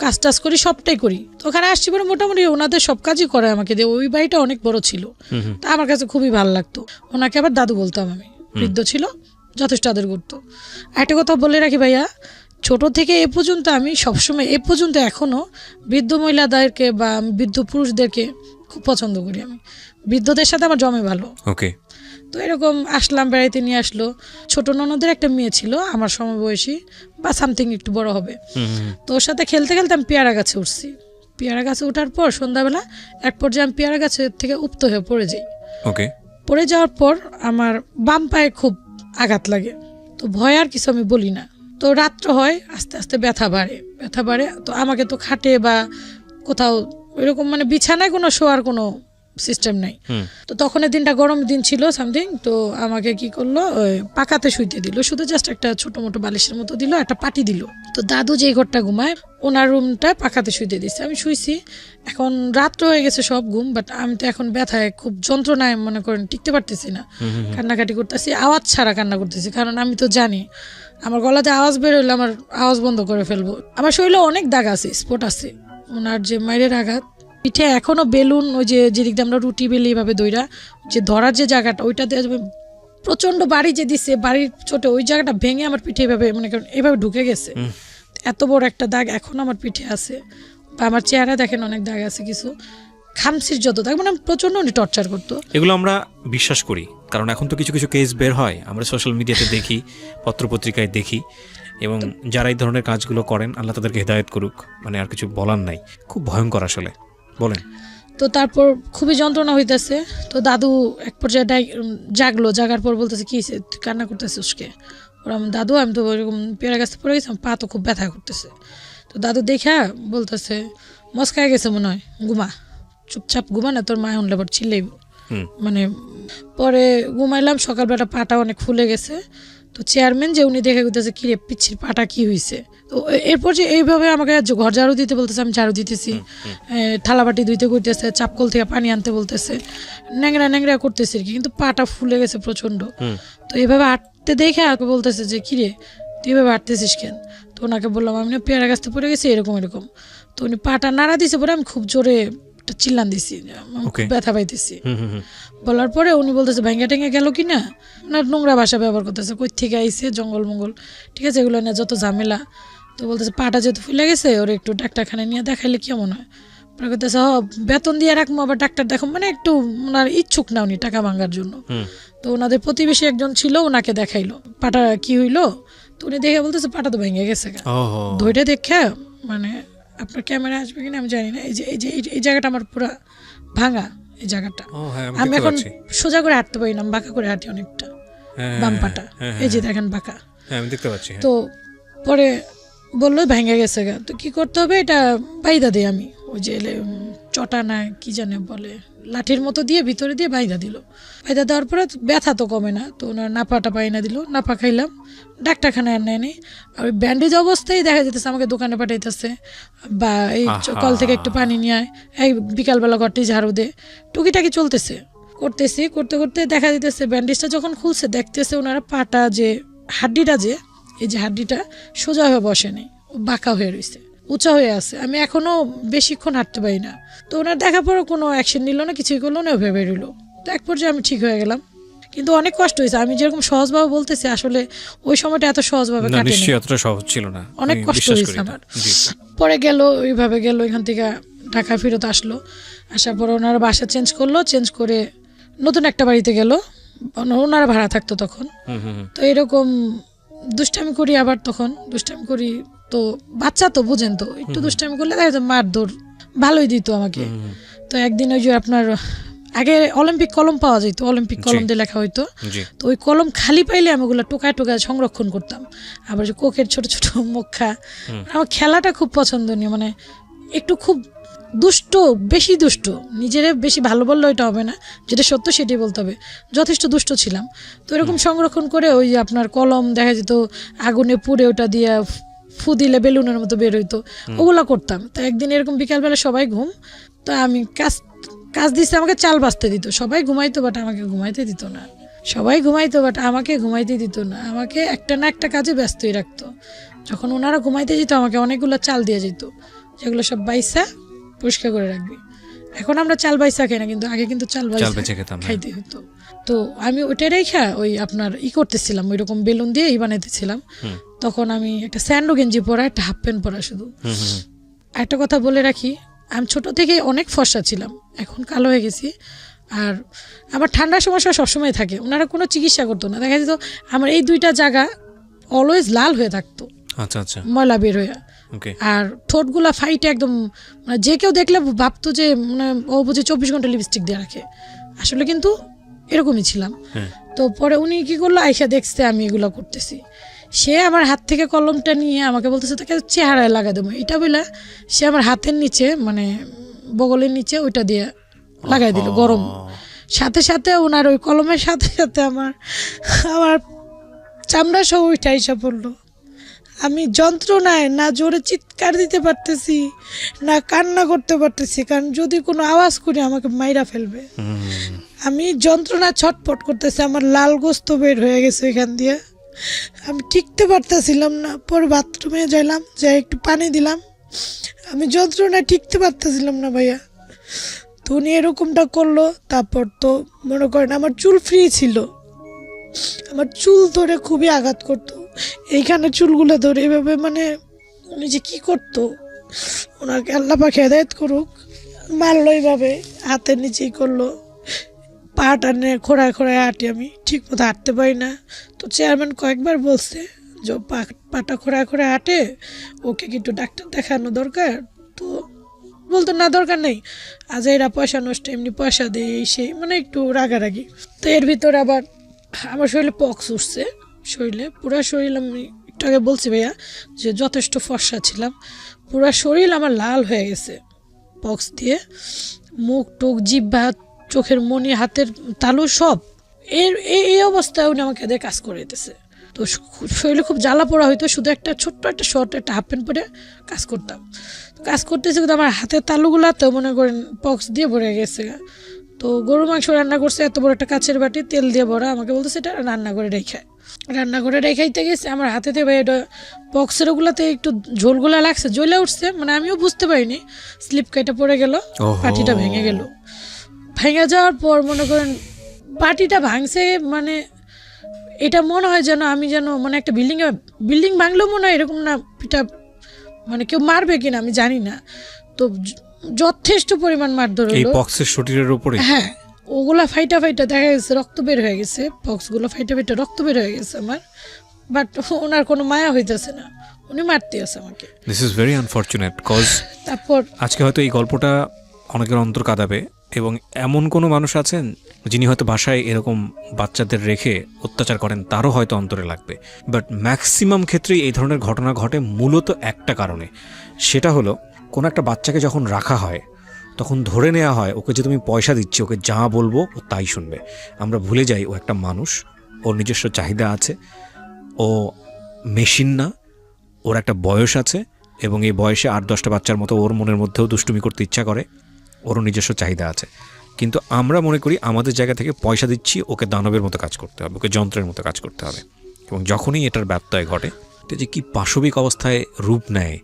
কাজ টাজ করি, সবটাই করি। তো ওখানে আসছি পরে মোটামুটি ওনাদের সব কাজই করে আমাকে দিয়ে, ওই বাড়িটা অনেক বড় ছিল, তা আমার কাছে খুবই ভালো লাগতো। ওনাকে আবার দাদু বলতাম আমি, বৃদ্ধ ছিল, যথেষ্ট আদর করতো। একটা কথা বলে রাখি ভাইয়া, ছোট থেকে এ পর্যন্ত আমি সবসময় এ পর্যন্ত এখনো বৃদ্ধ মহিলাদেরকে বা বৃদ্ধ পুরুষদেরকে খুব পছন্দ করি, আমি বৃদ্ধদের সাথে আমার জমে ভালো। তো এরকম আসলাম, বেড়াইতে নিয়ে আসলো। ছোট ননদের একটা মেয়ে ছিল আমার সমবয়সী বা সামথিং একটু বড় হবে, তো ওর সাথে খেলতে আমি পেয়ারা গাছে উঠছি। পেয়ারা গাছে ওঠার পর সন্ধ্যাবেলা এক পর্যায়ে আমি পেয়ারা গাছের থেকে উপ্ত হয়ে পড়ে যাই। পড়ে যাওয়ার পর আমার বাম পায়ে খুব আঘাত লাগে, তো ভয় আর কিছু আমি বলি না। তো রাত্র হয়, আস্তে আস্তে ব্যথা বাড়ে। তো আমাকে তো খাটে বা কোথাও এরকম মানে বিছানায় কোনো শোয়ার কোনো সিস্টেম নাই। তো তখন দিনটা গরম দিন ছিল সামথিং। তো আমাকে কি করলো, ওই পাকাতে শুইতে দিল, শুধু জাস্ট একটা ছোট মোটো বালিশের মতো দিল, একটা পাটি দিল। তো দাদু যেই ঘরটা ঘুমায় ওনার রুমটা পাকাতে শুইতে দিচ্ছে। আমি শুইছি, এখন রাত্র হয়ে গেছে, সব ঘুম, বাট আমি তো এখন ব্যথায় খুব যন্ত্রণায় মনে করেন টিকতে পারতেছি না, কান্নাকাটি করতেছি, আওয়াজ ছাড়া কান্না করতেছি, কারণ আমি তো জানি আমার গলাতে আওয়াজ বের হইলে আমার আওয়াজ বন্ধ করে ফেলবো। আমার শরীরে অনেক দাগ আছে, স্পট আছে, ওনার যে মায়ের আঘাত। পিঠে এখনো বেলুন, ওই যে যেদিক দিয়ে আমরা রুটি বেলি এইভাবে দইরা যে ধরার যে জায়গাটা, ওইটাতে প্রচন্ড বাড়ি যে দিচ্ছে, বাড়ির চোটে ওই জায়গাটা ভেঙে আমার পিঠে এভাবে মনে করেন এভাবে ঢুকে গেছে। এত বড় একটা দাগ এখন আমার পিঠে আছে, বা আমার চেহারা দেখেন অনেক দাগ আছে, কিছু খামসির যত দাগ, মানে প্রচন্ড উনি টর্চার করতো। এগুলো আমরা বিশ্বাস করি, কারণ এখন তো কিছু কিছু কেস বের হয়, আমরা সোশ্যাল মিডিয়াতে দেখি, পত্রপত্রিকায় দেখি, এবং যারা এই ধরনের কাজগুলো করেন আল্লাহ তাদেরকে হেদায়েত করুক, মানে আর কিছু বলার নাই। খুব ভয়ঙ্কর আসলে। বলেন। তো তারপর খুবই যন্ত্রণা হইতেছে। তো দাদু এক পর্যায়ে জাগার পর বলতেছে, কি তুই কান্না করতেছিস কে? ওরা দাদু, আমি তো ওইরকম পেয়ারা গাছে পড়ে গেছিলাম, পা তো খুব ব্যথা করতেছে। তো দাদু দেখা বলতেছে, মস্কায় গেছে মনে হয়, ঘুমা, চুপচাপ ঘুমা, না তোর মায় হনলে আবার চিল্লাইব। মানে পরে ঘুমাইলাম, সকালবেলা পাটা অনেক ফুলে গেছে। তো চেয়ারম্যান যে উনি দেখে গেছে, কিরে পিচ্ছির পাটা কি হয়েছে? তো এরপর যে এইভাবে আমাকে ঘর ঝাড়ু দিতে বলতেছে, আমি ঝাড়ু দিতেছি, থালাবাটি ধুইতে করতেছে, চাপকল থেকে পানি আনতে বলতেছে, ন্যাংরা ন্যাংরা করতেছে আর কি, কিন্তু পাটা ফুলে গেছে প্রচন্ড। তো এইভাবে হাঁটতে দেখে আমাকে বলতেছে যে, কিরে তুই এইভাবে হাঁটতেছিস কেন? তো ওনাকে বললাম, আমি না পেয়ারা গাছতে পড়ে গেছি, এরকম এরকম। তো উনি পাটা নাড়া দিয়েছে, পরে আমি খুব জোরে একটা চিল্লান দিছি, ব্যথা পাইতেছি। বলার পরে উনি বলতেছে, ভাঙ্গা টেঙ্গা গেল কি না, ওনার নোংরা ভাষা ব্যবহার করতেছে, কই থেকে আইসে, জঙ্গল মঙ্গল, ঠিক আছে, এগুলো নিয়ে যত ঝামেলা। তো বলতেছে, পাটা যেহেতু ফুলে গেছে, ওর একটু ডাক্তারখানায় নিয়ে দেখাইলে কেমন হয়? পরে করতেছে, বেতন দিয়ে রাখবো, আবার ডাক্তার দেখো, মানে একটু ওনার ইচ্ছুক না উনি টাকা ভাঙার জন্য। তো ওনাদের প্রতিবেশী একজন ছিল, ওনাকে দেখাইলো পাটা কি হইলো। তো উনি দেখে বলতেছে, পাটা তো ভেঙে গেছে, ধৈর্য দেখে, মানে আপনার ক্যামেরা আসবে কিনা আমি জানি না, এই জায়গাটা আমার পুরো ভাঙা, এই জায়গাটা আমি এখন সোজা করে হাঁটতে পারি না, বাঁকা করে হাঁটি অনেকটা, বাম পাটা এই যে দেখেন বাঁকা, আমি দেখতে পাচ্ছি। তো পরে বললো ভেঙে গেছে গা, তো কি করতে হবে, এটা বাইদা দিই আমি, ওই যে চটা না কি জানে বলে, লাঠির মতো দিয়ে ভিতরে দিয়ে বাইদা দিল। বাইদা দেওয়ার পরে ব্যথা তো কমে না, তো ওনার নাপাটা পাইনা দিল, নাপা খাইলাম, ডাক্তারখানায় আর নেয়নি। আর ওই ব্যান্ডেজ অবস্থায় দেখা যেতেছে আমাকে দোকানে পাঠাইতেছে, বা এই কল থেকে একটু পানি নিয়ে আয়, এই বিকালবেলা ঘরটি ঝাড়ু দে, টুকিটাকি চলতেছে, করতে করতে দেখা যেতেছে ব্যান্ডেজটা যখন খুলছে, দেখতেছে ওনারা পাটা যে হাড্ডিটা, যে এই যে হাড্ডিটা সোজা হয়ে বসেনি, বাঁকা হয়ে রয়েছে, উঁচা হয়ে আছে। আমি এখনো বেশিক্ষণ হাঁটতে পারি না। তো ওনার দেখার পরও কোনো অ্যাকশন নিল না, কিছুই করলো না, ভেবে বেরোলো। তো এক পর্যায়ে আমি ঠিক হয়ে গেলাম, কিন্তু অনেক কষ্ট হয়েছে। আমি যেরকম সহজভাবে বলতেছি, আসলে ওই সময়টা এত সহজভাবে কাটেনি, এতটা সহজ ছিল না, অনেক কষ্ট হয়েছে আমার। পরে গেল, ওইভাবে গেল, এখান থেকে ঢাকা ফেরত আসলো, আসার পর ওনারা বাসা চেঞ্জ করলো, চেঞ্জ করে নতুন একটা বাড়িতে গেল, ওনারা ভাড়া থাকতো তখন। তো এরকম দুষ্টামি করি, আবার তখন দুষ্টামি করি, তো বাচ্চা তো বুঝেন, তো একটু দুষ্টামি করলে দেখা যায় মারধর ভালোই দিত আমাকে। তো একদিন ওই যে আপনার আগে অলিম্পিক কলম পাওয়া যেত, অলিম্পিক কলম দিয়ে লেখা হইতো, তো ওই কলম খালি পাইলে আমি ওগুলো টোকায় টোকায় সংরক্ষণ করতাম। আবার যে কোকের ছোট ছোট মুখা, আমার খেলাটা খুব পছন্দনীয়, মানে একটু খুব দুষ্ট, বেশি দুষ্ট, নিজেরে বেশি ভালো বললে ওইটা হবে না, যেটা সত্য সেটাই বলতে হবে, যথেষ্ট দুষ্ট ছিলাম। তো এরকম সংরক্ষণ করে ওই যে আপনার কলম দেখা যেত আগুনে পুড়ে, ওটা দিয়ে ফু দিলে বেলুনের মতো বের হইতো, ওগুলা করতাম। তো একদিন এরকম বিকালবেলা সবাই ঘুম, তো আমি কাজ দিচ্ছে, আমাকে চাল বাঁচতে দিত, সবাই ঘুমাইতো বাট আমাকে ঘুমাইতে দিত না, সবাই ঘুমাইতো বাট আমাকে ঘুমাইতে দিত না, আমাকে একটা না একটা কাজে ব্যস্তই রাখতো। যখন ওনারা ঘুমাইতে যেত, আমাকে অনেকগুলো চাল দিয়ে যেত, যেগুলো সব বাইসা পরিষ্কার করে রাখবি। এখন আমরা চাল বাইসা খাই না, কিন্তু আগে কিন্তু চাল বাইসা খাইতে হতো। তো আমি ওইটাই রেখা ওই আপনার করতেছিলাম, ওই রকম বেলুন দিয়ে বানাইতেছিলাম। তখন আমি একটা স্যান্ডো গেঞ্জি পরা, একটা হাফ প্যান্ট পরা শুধু। একটা কথা বলে রাখি, আমি ছোট থেকে অনেক ফর্সা ছিলাম, এখন কালো হয়ে গেছি। আর আমার ঠান্ডার সমস্যা সবসময় থাকে, ওনারা কোনো চিকিৎসা করতো না, দেখা যেত আমার এই দুইটা জায়গা অলওয়েজ লাল হয়ে থাকতো, ময়লা বের হয়ে। আর ঠোঁটগুলা ফাইটে একদম, মানে যে কেউ দেখলে ভাবতো যে মানে ও বুঝে 24 ঘন্টা লিপস্টিক দিয়ে রাখে, আসলে কিন্তু এরকমই ছিলাম। তো পরে উনি কি করলো, আইসা দেখছে আমি এগুলো করতেছি, সে আমার হাত থেকে কলমটা নিয়ে আমাকে বলতেছে তোকে চেহারায় লাগা দেবো, এটা বলে সে আমার হাতের নিচে মানে বগলের নিচে ওইটা দিয়ে লাগাই দিল গরম। সাথে সাথে ওনার ওই কলমের সাথে সাথে আমার চামড়া সহ ওইটা এসে পড়লো। আমি যন্ত্রণায় না জোরে চিৎকার দিতে পারতেছি না কান্না করতে পারতেছি, কারণ যদি কোনো আওয়াজ করি আমাকে মাইরা ফেলবে। আমি যন্ত্রণা ছটফট করতেছি, আমার লাল গোস্ত বের হয়ে গেছে এখান দিয়ে, আমি টিকতে পারতেছিলাম না। পরে বাথরুমে যাইলাম, যাই একটু পানি দিলাম, আমি যন্ত্রণায় টিকতে পারতেছিলাম না ভাইয়া। তো উনি এরকমটা করলো। তারপর তো মনে করেন আমার চুল ফ্রি ছিল, আমার চুল ধরে খুবই আঘাত করতো, এইখানে চুলগুলো ধরে এভাবে, মানে উনি যে কি করতো, ওনাকে আল্লাহ পাক হেদায়েত করুক, মারলো এইভাবে হাতের নিচেই করলো। পা টানে খোঁড়ায় খোঁড়ায় হাঁটি, আমি ঠিক মতো হাঁটতে পারি না। তো চেয়ারম্যান কয়েকবার বলছে যে পাটা খোঁড়ায় খোঁড়ায় হাঁটে, ওকে কি একটু ডাক্তার দেখানো দরকার। তো বলতো না দরকার নেই, আজ এরা পয়সা নষ্ট, এমনি পয়সা দেয় সেই, মানে একটু রাগারাগি। তো এর ভিতরে আবার আমার শরীরে পক্স উঠছে, শরীরে পুরো শরীর, আমি একটু আগে বলছি ভাইয়া যে যথেষ্ট ফর্সা ছিলাম, পুরো শরীর আমার লাল হয়ে গেছে পক্স দিয়ে, মুখ টুক জিহ্বা চোখের মনি হাতের তালু সব। এই অবস্থায় উনি আমাকে দিয়ে কাজ করে দিতেছে। তো শরীরে খুব জ্বালা পোড়া হইতো, শুধু একটা ছোট্ট একটা শর্ট একটা হাফ প্যান্ট পরে কাজ করতাম। কাজ করতেছে কিন্তু আমার হাতের তালুগুলা তো মনে করেন পক্স দিয়ে ভরে গেছে। তো গরু মাংস রান্না করছে, এত বড় একটা কাছের বাটি তেল দিয়ে ভরা, আমাকে বলতেছে এটা রান্না করে রেখাইতে গেছে, আমার হাতে থেকে এটা পক্সের ওগুলাতে একটু ঝোলগুলা লাগছে, জ্বলে উঠছে, মানে আমিও বুঝতে পারিনি, স্লিপ কেটে পড়ে গেল, বাটিটা ভেঙে গেল। ভেঙে যাওয়ার পর মনে করেন বাটিটা ভাঙছে, মানে এটা মনে হয় যেন আমি যেন মানে একটা বিল্ডিং ভাঙলেও মনে হয় এরকম না, পিটা মানে কেউ মারবে কিনা আমি জানি না। তো যথেষ্ট পরিমাণ মারধর হলো এই পক্সের শরীরের উপরে। হ্যাঁ, ওগুলা ফাইটা দেখা গেছে, রক্ত বের হয়ে গেছে, পক্সগুলো ফাইটা রক্ত বের হয়ে গেছে আমার। বাট ওনার কোনো মায়া হইতেছে না, উনি মারতে আছে আমাকে। This is very unfortunate cause তারপর আজকে হয়তো এই গল্পটা অনেকের অন্তর কাঁদাবে, এবং এমন কোনো মানুষ আছেন যিনি হয়তো বাসায় এরকম বাচ্চাদের রেখে অত্যাচার করেন, তারও হয়তো অন্তরে লাগবে। বাট ম্যাক্সিমাম ক্ষেত্রেই এই ধরনের ঘটনা ঘটে মূলত একটা কারণে, সেটা হলো কোনো একটা বাচ্চাকে যখন রাখা হয় তখন ধরে নেওয়া হয় ওকে যে তুমি পয়সা দিচ্ছি, ওকে যা বলবো ও তাই শুনবে। আমরা ভুলে যাই ও একটা মানুষ, ওর নিজস্ব চাহিদা আছে, ও মেশিন না, ওর একটা বয়স আছে, এবং এই বয়সে 8-10টা বাচ্চার মতো ওর মনের মধ্যেও দুষ্টুমি করতে ইচ্ছা করে, ওরও নিজস্ব চাহিদা আছে। কিন্তু আমরা মনে করি আমাদের জায়গা থেকে পয়সা দিচ্ছি, ওকে দানবের মতো কাজ করতে হবে, ওকে যন্ত্রের মতো কাজ করতে হবে। এবং যখনই এটার ব্যত্যয় ঘটে, এটা যে কি পাশবিক অবস্থায় রূপ নেয়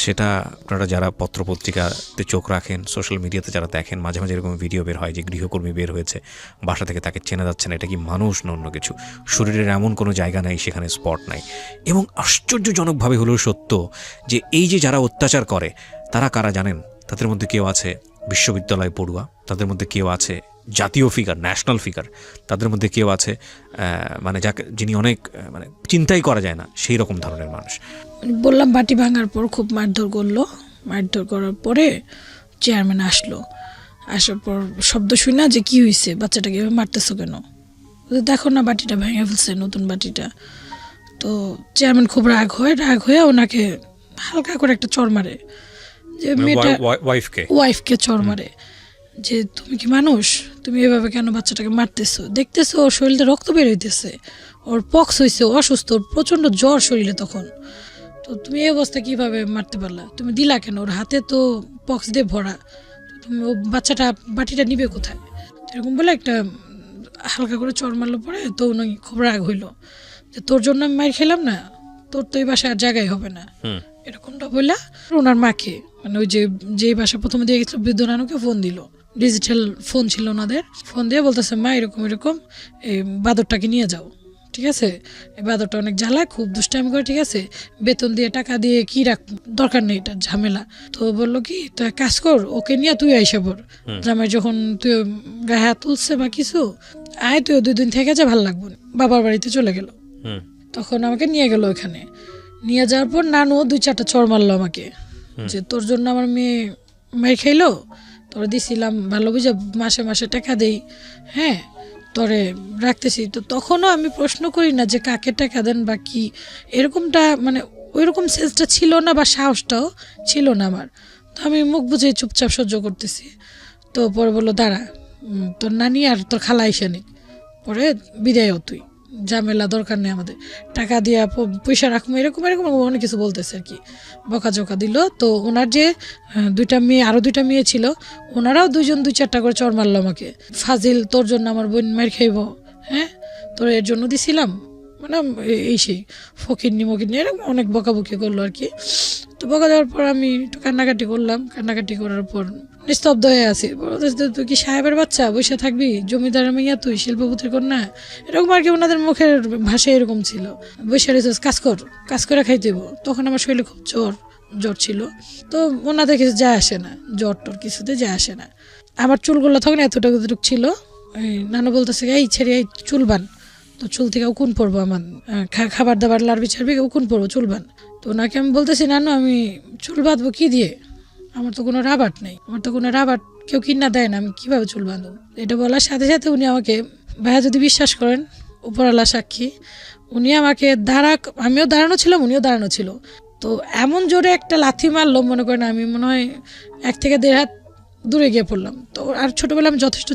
সেটা আপনারা যারা পত্রপত্রিকাতে চোখ রাখেন, সোশ্যাল মিডিয়াতে যারা দেখেন, মাঝে মাঝে এরকম ভিডিও বের হয় যে গৃহকর্মী বের হয়েছে, বাসা থেকে তাকে চেনা যাচ্ছে না, এটা কি মানুষ না অন্য কিছু, শরীরের এমন কোনো জায়গা নাই সেখানে স্পট নাই। এবং আশ্চর্যজনকভাবে হলেও সত্য যে এই যে যারা অত্যাচার করে তারা কারা জানেন? তাদের মধ্যে কেউ আছে বিশ্ববিদ্যালয় পড়ুয়া, তাদের মধ্যে কেউ আছে জাতীয় ফিগার, ন্যাশনাল ফিগার, তাদের মধ্যে কেউ আছে মানে যিনি অনেক মানে চিন্তাই করা যায় না সেই রকম ধরনের মানুষ। বললাম বাটি ভাঙার পর খুব মারধর করলো, মারধর করার পরে চেয়ারম্যান আসলো, আসার পর শব্দ শুই না যে কি হয়েছে, বাচ্চাটাকে এভাবে মারতেছো কেন, দেখো না বাটিটা ভেঙে ফেলছে, নতুন বাটিটা। তো চেয়ারম্যান খুব রাগ হয়ে ওনাকে হালকা করে একটা চড় মারে, যে মেয়েটা ওয়াইফকে চড় মারে, যে তুমি কি মানুষ, তুমি এভাবে কেন বাচ্চাটাকে মারতেছো, দেখতেছো ওর শরীরে রক্ত বের হইতেছে, ওর পক্স হয়েছে, অসুস্থ, ওর প্রচণ্ড জ্বর শরীরে তখন, তো তুমি এই অবস্থা কীভাবে মারতে পারলা, তুমি দিলা কেন, ওর হাতে তো পক্স দিয়ে ভরা, তুমি ও বাচ্চাটা বাটিটা নিবে কোথায়, এরকম বলে একটা হালকা করে চড় মারলো। পরে তো উনি খুব রাগ হইলো যে তোর জন্য আমি মার খেলাম না, তোর তো এই বাসায় আর জায়গায় হবে না, এরকমটা বললা ওনার মাকে, মানে ওই যে বাসা প্রথমে দিয়ে গেছিল বৃদ্ধ নানুকে ফোন দিল, ডিজিটাল ফোন ছিল ওনাদের, ফোন দিয়ে বলতেছে মা এরকম এই বাদরটাকে নিয়ে যাও, ঠিক আছে, এই বাদরটা অনেক জ্বালায়, খুব দুষ্টামি করে, ঠিক আছে, বেতন দিয়ে টাকা দিয়ে কি রাখ, দরকার নেই, এটা ঝামেলা। তো বললো কি তুই এক কাজ কর, ওকে নিয়ে তুই আইসা পড়, জামাই যখন তুই গায়ে হাত তুলছে বা কিছু, আয় তুই 2 দিন থেকে যা, ভালো লাগবো, বাবার বাড়িতে চলে গেল। তখন আমাকে নিয়ে গেল ওখানে, নিয়ে যাওয়ার পর নানু 2-4টা চড় মারলো আমাকে, যে তোর জন্য আমার মেয়ে মার খাইলো, তোরা দিছিলাম ভালো বুঝে মাসে মাসে টাকা দেই, হ্যাঁ, তোরে রাখতেছি। তো তখনও আমি প্রশ্ন করি না যে কাকে টাকা দেন বা কি, এরকমটা মানে ওইরকম সেন্সটা ছিল না বা সাহসটাও ছিল না আমার। তো আমি মুখ বুঝে চুপচাপ সহ্য করতেছি। তো পরে বললো দাঁড়া, তোর নানি আর তোর খালা আইসা নি, পরে বিদায় হ তুই, ঝামেলা দরকার নেই আমাদের, টাকা দিয়া পয়সা রাখবো, এরকম এরকম অনেক কিছু বলতেছে আর কি, বকাঝকা দিল। তো ওনার যে আরও দুইটা মেয়ে ছিল, ওনারাও দুইজন 2-4টা করে চর মারলো আমাকে। ফাজিল, তোর জন্য আমার বোন মার খাইব, হ্যাঁ তোর এর জন্য দিছিলাম, মানে এই সেই ফকিরনি মকিরনি এরকম অনেক বকাবকি করলো আর কি। তো বকা দেওয়ার পর আমি একটু কান্নাকাটি করলাম। কান্নাকাটি করার পর নিস্তব্ধ হয়ে আছি। তুই কি সাহেবের বাচ্চা, বসে থাকবি, জমিদারের মেয়ে তুই, শিল্পপতির কন্যা, এরকম আর কি ওনাদের মুখের ভাষা এরকম ছিল। বসে রয়েছিস, কাজ করে খাই দেবো। তখন আমার শরীরে খুব জ্বর ছিল। তো ওনাদের কিছু যায় আসে না, জ্বর টর কিছুতে যায় আসে না। আমার চুলগুলো তখন এতটুকু ছিল। নানু বলতেছে এই ছেড়ে এই চুল বান, তো চুল থেকে উকুন পড়বো, আমার খাবার দাবার লাড়বি ছাড়বি উকুন পড়বো, চুল বান। তো ওনাকে আমি বলতেছি নানু আমি চুল বাঁধবো কি দিয়ে, আমার তো কোনো রাবার নেই, আমার তো কোনো রাবার কেউ কিনা দেয় না, আমি কীভাবে চুল বাঁধবো। এটা বলার সাথে সাথে উনি আমাকে, ভাইয়া যদি বিশ্বাস করেন, উপরওয়ালা সাক্ষী, উনি আমাকে আমিও দাঁড়ানো ছিলাম, উনিও দাঁড়ানো ছিল। তো এমন জোরে একটা লাথি মারলো, মনে করেন আমি মনে হয় 1 থেকে 1.5 হাত দূরে গিয়ে পড়লাম। তো আর ছোটোবেলা আমি যথেষ্ট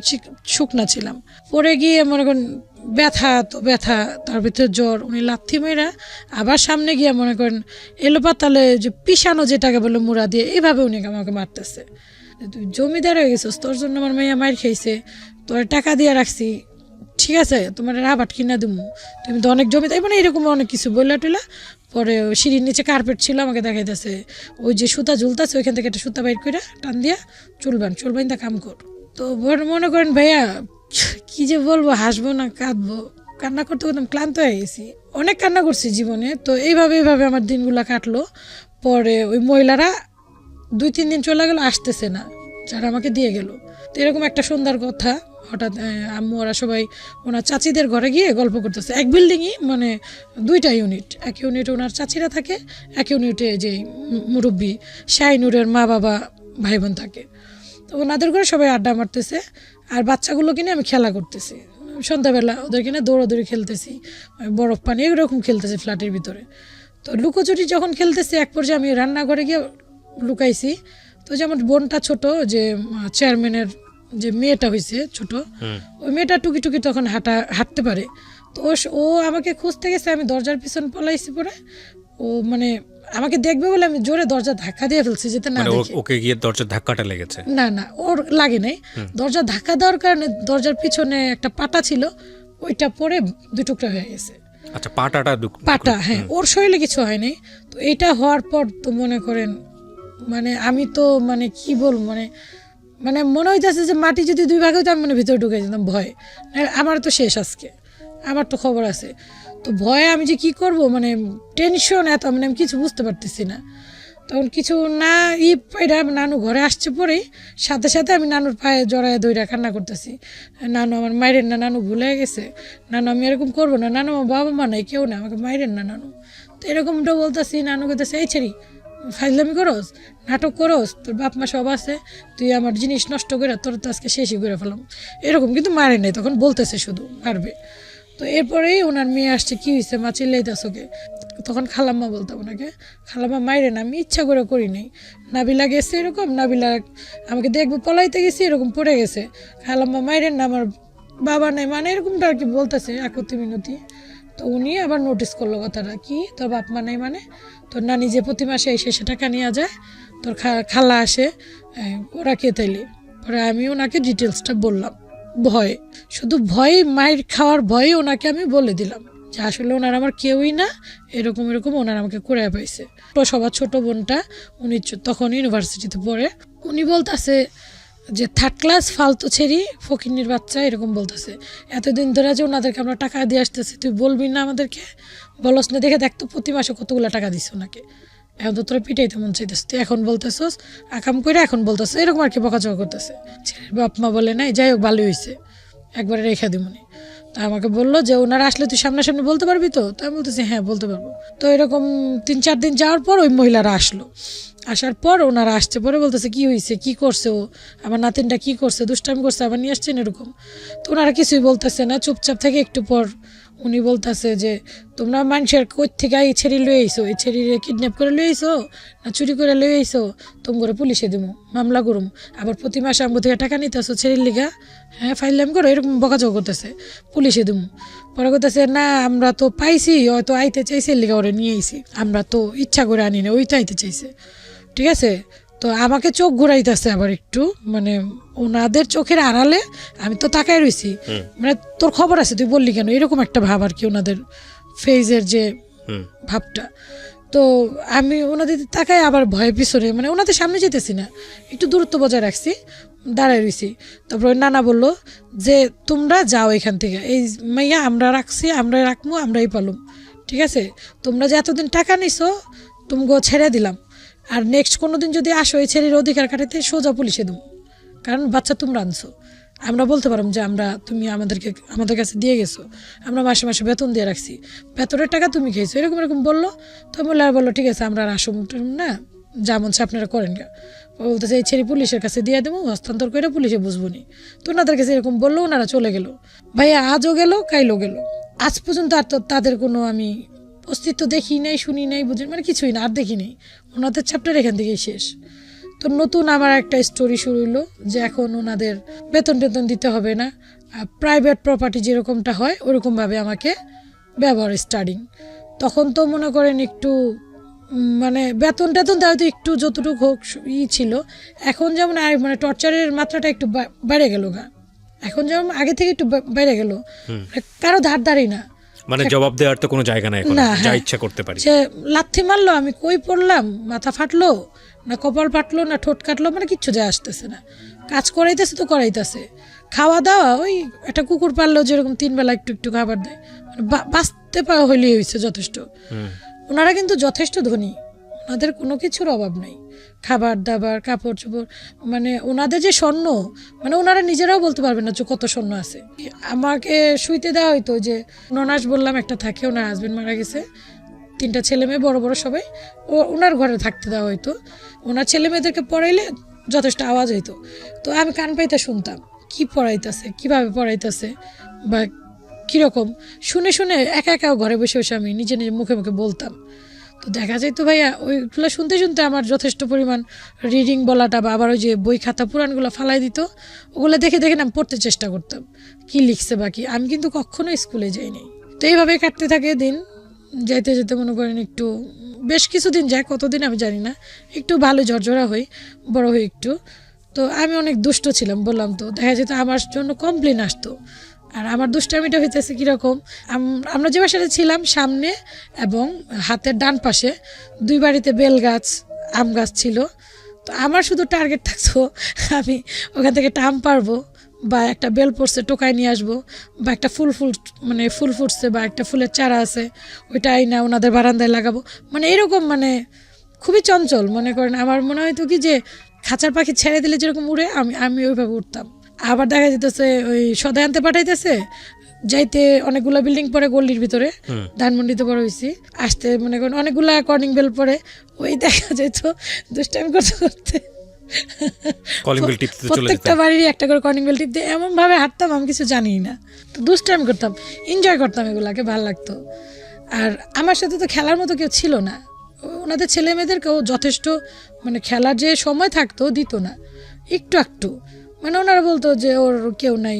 শুকনা ছিলাম, পড়ে গিয়ে মনে করেন ব্যথা, তার ভিতরে জ্বর। উনি লাথি মেয়েরা আবার সামনে গিয়ে মনে করেন এলোপাতালে যে পিষানো, যেটাকে বলে মুড়া দিয়ে, এইভাবে উনি আমাকে মারতেছে। তুই জমিদার হয়ে গেছিস, তোর জন্য আমার মেয়ে মার খাইছে, তোর টাকা দিয়ে রাখছি, ঠিক আছে তোমার রাবাট কিনা দিমু, তুমি তো অনেক জমিদার, মানে এরকম অনেক কিছু বললা টুলা। পরে সিঁড়ির নিচে কার্পেট ছিল, আমাকে দেখাইতেছে ওই যে সুতা ঝুলতেছে, ওইখান থেকে একটা সুতা বাইর করে টান দিয়া চুল বান্ধা কাম কর। তো মনে করেন ভাইয়া কি যে বলবো, হাসবো না কাঁদবো, কান্না করতে করতে ক্লান্ত হয়ে গেছি, অনেক কান্না করছি জীবনে। তো এইভাবে আমার দিনগুলো কাটলো। পরে ওই মহিলারা 2-3 দিন চলে গেল, আসতেছে না, যারা আমাকে দিয়ে গেল। তো এরকম একটা সন্ধ্যার কথা, হঠাৎ আম্মু ওরা সবাই ওনার চাচিদের ঘরে গিয়ে গল্প করতেছে। এক বিল্ডিংই, মানে 2টা ইউনিট, এক ইউনিটে ওনার চাচিরা থাকে, এক ইউনিটে যে মুরব্বী শাহিনুরের মা বাবা ভাই বোন থাকে। তো ওনাদের ঘরে সবাই আড্ডা মারতেছে, আর বাচ্চাগুলো কিনে আমি খেলা করতেছি। সন্ধ্যাবেলা ওদের কিনে দৌড়াদৌড়ি খেলতেছি, বরফ পানি এরকম খেলতেছি ফ্ল্যাটের ভিতরে। তো লুকোচুরি যখন খেলতেছি, এক পর্যায়ে আমি রান্নাঘরে গিয়ে লুকাইছি। তো যেমন বোনটা ছোট, যে চেয়ারম্যানের যে মেয়েটা হয়েছে ছোট, ওই মেয়েটা টুকি তখন হাঁটতে পারে। তো ও আমাকে খুঁজতে গেছে, আমি দরজার পিছন পলাইছি। পরে ও মানে আমাকে দেখবে বলে আমি জোরে দরজা ধাক্কা দিয়ে ফেলছি, যেতে না দেখে। ওকে গিয়ে দরজার ধাক্কাটা লেগেছে? না, ওর লাগে নাই। দরজা ধাক্কা দেওয়ার কারণে দরজার পিছনে একটা পাটা ছিল, ওইটা পরে 2 টুকরা হয়ে গেছে। আচ্ছা, পাটা, হ্যাঁ, ওর শরীরে কিছু হয়নি। তো এটা হওয়ার পর তো মনে করেন, মানে আমি তো মানে কি বলবো, মানে মনে হইতেছে যে মাটি যদি 2 ভাগ হইতো, আমি মানে ভিতরে ঢুকে যেতাম ভয়। আমার তো শেষ, আজকে আমার তো খবর আছে। তো ভয়ে আমি যে কি করব, মানে টেনশন এত, মানে আমি কিছু বুঝতে পারতেছি না। তখন কিছু না পাইরা নানু ঘরে আসছে, পরেই সাথে সাথে আমি নানুর পায়ে জড়ায় দইরা কান্না করতেছি, নানু আমার মাইরেন না, নানু ভুলে গেছে, নানু আমি এরকম করবো না, নানু আমার বাবা মা নাই, কেউ না, আমাকে মাইরেন না নানু। তো এরকমটা বলতেছি, নানু বলতেছে এই ছেড়ি ফাইজলামি করস, নাটক করস, তোর বাপ মা সব আছে, তুই আমার জিনিস নষ্ট করে তোর তো আজকে শেষই করে ফেলাম, এরকম। কিন্তু মারে নাই, তখন বলতেছে শুধু মারবে। তো এরপরেই ওনার মেয়ে আসছে, কি হয়েছে মা চিল্লাইতেছ ওকে? তখন খালাম্মা বলতাম ওনাকে, খালাম্মা মাইরে না, আমি ইচ্ছা করে করি নাই, নাবিলা গেছে এরকম, নাবিলা আমাকে দেখবো পলাইতে গেছি, এরকম পড়ে গেছে, খালাম্মা মাইরেন না, আমার বাবা নাই, মানে এরকমটা আর কি বলতেছে একতি মিনতি। তো উনি আবার নোটিস করলো কথাটা, কি তোর বাপ মা নাই মানে? তোর নানি যে প্রতি মাসে এসে সে টাকা নিয়ে যায়, তোর খালা আসে, ওরা কে তাইলে? পরে আমি ওনাকে ডিটেলসটা বললাম, শুধু ভয়, মায়ের খাওয়ার ভয়ে ওনাকে আমি বলে দিলাম যে আসলে ওনার আমার কেউই না, এরকম ওনার আমাকে করে পাইছে। সবার ছোট বোনটা, উনি তখন ইউনিভার্সিটিতে পড়ে, উনি বলতেছে যে 3rd ক্লাস ফালতু ছেড়ি ফকিন্নির বাচ্চা, এরকম বলতেছে। এতদিন ধরে যে ওনাদেরকে আমরা টাকা দিয়ে আসতেছি, তুই বলবি না আমাদেরকে? বলস না, দেখে দেখতো প্রতি মাসে কতগুলো টাকা দিস ওনাকে, এখন তো তোরা পিটাইতে মন চাইতেছ, তুই এখন বলতেছস আকাম করে, এখন বলতেছে, এরকম আর কি বকাঝকা করতেছে। ছেলের বাপ মা বলে নাই, যাই হোক ভালোই হয়েছে, একবারে রেখা দিমনি। তা আমাকে বললো যে ওনারা আসলে তুই সামনাসামনি বলতে পারবি তো? তো আমি বলতেছি হ্যাঁ বলতে পারবো। তো এরকম 3-4 দিন যাওয়ার পর ওই মহিলারা আসলো, আসার পর ওনারা আসছে, পরে বলতেছে কি হয়েছে, কি করছে ও, আমার নাতিনটা কি করছে, দুষ্টামি করছে, আবার নিয়ে আসছেন এরকম। তো ওনারা কিছুই বলতেছে না, চুপচাপ থেকে একটু পর উনি বলতেছে যে তোমরা মানুষের কই থেকে এই ছেড়ি লয়ে আইসো, এই ছেড়িরে কিডন্যাপ করে লয়ে আইসো না চুরি করে লয়ে আইসো, তোম করে পুলিশে দেবো, মামলা করুম, আবার প্রতি মাসে আমগো থেকে টাকা নিতেছো ছেড়ির লিগা, হ্যাঁ ফাইলাম করো, এরকম বকাঝকা করতেছে, পুলিশে দেবো। পরে করতেছে না আমরা তো পাইছি, হয়তো আইতে চাইছে লিগা ওরে নিয়ে আইছি, আমরা তো ইচ্ছা করে আনি না, ওইটা আইতে চাইছে, ঠিক আছে। তো আমাকে চোখ ঘুরাইতেছে আবার একটু, মানে ওনাদের চোখের আড়ালে আমি তো তাকাই রইছি, মানে তোর খবর আছে তুই বললি কেন, এরকম একটা ভাব আর কি ওনাদের ফেজের যে ভাবটা। তো আমি ওনাদের তাকাই আবার ভয়ে পিছনে, মানে ওনাদের সামনে যেতেছি না, একটু দূরত্ব বজায় রাখছি, দাঁড়ায় রইছি। তারপর ওই নানা বললো যে তোমরা যাও এখান থেকে, এই মাইয়া আমরা রাখছি, আমরা রাখবো, আমরাই পালুম, ঠিক আছে, তোমরা যে এতদিন টাকা নিছো তুমগো ছেড়ে দিলাম, আর নেক্সট কোনো দিন যদি আসো এই ছেলের অধিকার কাটাতে সোজা পুলিশে দেবো, কারণ বাচ্চা তোমরা আনছো, আমরা বলতে পারলাম যে আমরা তুমি আমাদের কাছে দিয়ে গেছো, আমরা মাসে মাসে বেতন দিয়ে রাখছি, বেতনের টাকা তুমি খেয়েছো, এরকম এরকম বললো। তো মোল্লা বললো ঠিক আছে আমরা আর আসুন না, যেমন আপনারা করেন গা, বলতেছে এই ছেলে পুলিশের কাছে দিয়ে দেবো, হস্তান্তর করে পুলিশে বুঝবো নি। তো ওনাদের কাছে এরকম বললো, ওনারা চলে গেল। ভাইয়া আজও গেল কাইলও গেল, আজ পর্যন্ত আর তো তাদের কোনো আমি অস্তিত্ব দেখি নাই, শুনি নাই, বুঝি মানে কিছুই না, আর দেখি নাই, ওনাদের চ্যাপ্টার এখান থেকেই শেষ। তো নতুন আমার একটা স্টোরি শুরু হলো যে এখন ওনাদের বেতন টেতন দিতে হবে না, প্রাইভেট প্রপার্টি যেরকমটা হয় ওরকমভাবে আমাকে ব্যবহার স্টার্টিং। তখন তো মনে করেন একটু মানে বেতন টেতন দেওয়া হয়তো একটু যতটুকু হোক ছিল, এখন যেমন মানে টর্চারের মাত্রাটা একটু বেড়ে গেল গা, এখন যেমন আগে থেকে একটু বেড়ে গেল, কারো ধার ধারি না, মানে জবাব দেওয়ার তো কোনো জায়গা নাই, যা হ্যাঁ, ইচ্ছা করতে পারি। সে লাথি মারলো, আমি কই পড়লাম, মাথা ফাটলো না কপাল ফাটলো না ঠোঁট কাটলো, মানে কিচ্ছু যায় আসতেছে না, কাজ করাইতেছে তো করাইতেছে, খাওয়া দাওয়া ওই একটা কুকুর পাললেও যেরকম 3 বেলা একটু একটু খাবার দেয়, মানে বাঁচতে পাওয়া হইলেই হয়েছে যথেষ্ট। ওনারা কিন্তু যথেষ্ট ধনী, ওনাদের কোনো কিছুর অভাব নাই, খাবার দাবার কাপড় চোপড়, মানে ওনাদের যে স্বর্ণ, মানে ওনারা নিজেরাও বলতে পারবেন না যে কত স্বর্ণ আছে। আমাকে শুইতে দেওয়া হইতো, যে ননাস বললাম একটা থাকে, ওনার হাজবেন্ড মারা গেছে, 3টা ছেলে মেয়ে বড় বড় সবাই, ওনার ঘরে থাকতে দেওয়া হইতো, ওনার ছেলে মেয়েদেরকে পড়াইলে যথেষ্ট আওয়াজ হইতো, তো আমি কান পাইতে শুনতাম কি পড়াইতেছে, কিভাবে পড়াইতেছে বা কীরকম, শুনে শুনে একা একা ঘরে বসে বসে আমি নিজে নিজে মুখে মুখে বলতাম। তো দেখা যায় তো ভাইয়া ওইগুলো শুনতে শুনতে আমার যথেষ্ট পরিমাণ রিডিং বলাটা, বা আবার ওই যে বই খাতা পুরাণগুলো ফালাই দিত, ওগুলো দেখে দেখে আমি পড়তে চেষ্টা করতাম কি লিখছে বাকি। আমি কিন্তু কখনো স্কুলে যাইনি। তো এইভাবে কাটতে থাকে দিন, যাইতে যেতে মনে করেন একটু বেশ কিছুদিন যায়, কতদিন আমি জানি না, একটু ভালো ঝরঝরা হই, বড় হই একটু। তো আমি অনেক দুষ্ট ছিলাম, বললাম তো, দেখা যেত আমার জন্য কমপ্লেন আসতো। আর আমার দুষ্টামিটা হইতেছে কীরকম, আমরা যে বাসাটা ছিলাম সামনে এবং হাতের ডান পাশে 2 বাড়িতে বেল গাছ আম গাছ ছিল। তো আমার শুধু টার্গেট থাকতো আমি ওখান থেকে একটা আম পারবো, বা একটা বেল পড়ছে টোকায় নিয়ে আসবো, বা একটা ফুল মানে ফুল ফুটছে বা একটা ফুলের চারা আছে ওইটা আইনা ওনাদের বারান্দায় লাগাবো, মানে এরকম, মানে খুবই চঞ্চল। মনে করেন আমার মনে হয়তো কি যে খাঁচার পাখি ছেড়ে দিলে যেরকম উড়ে, আমি ওইভাবে উঠতাম। আবার দেখা যেতেছে ওই সদাই আনতে পাঠাইতেছে, যাইতে অনেকগুলা বিল্ডিং পরে গল্লির ভিতরে, ধানমন্ডিতে বড় হয়েছি, আসতে মনে করেন অনেকগুলা কর্নিং বেল পরে, ওই দেখা যেত দুষ্টামি করতে করতে প্রত্যেকটা বাড়িরই একটা করে কর্নিং বেল টিপতে, এমন ভাবে হাঁটতাম আমি কিছু জানি না। তো দুষ্টামি করতাম, এনজয় করতাম, এগুলাকে ভালো লাগতো। আর আমার সাথে তো খেলার মতো কেউ ছিল না, ওনাদের ছেলে মেয়েদেরকেও যথেষ্ট মানে খেলার যে সময় থাকতো দিত না, একটু মানে ওনারা বলতো যে ওর কেউ নাই,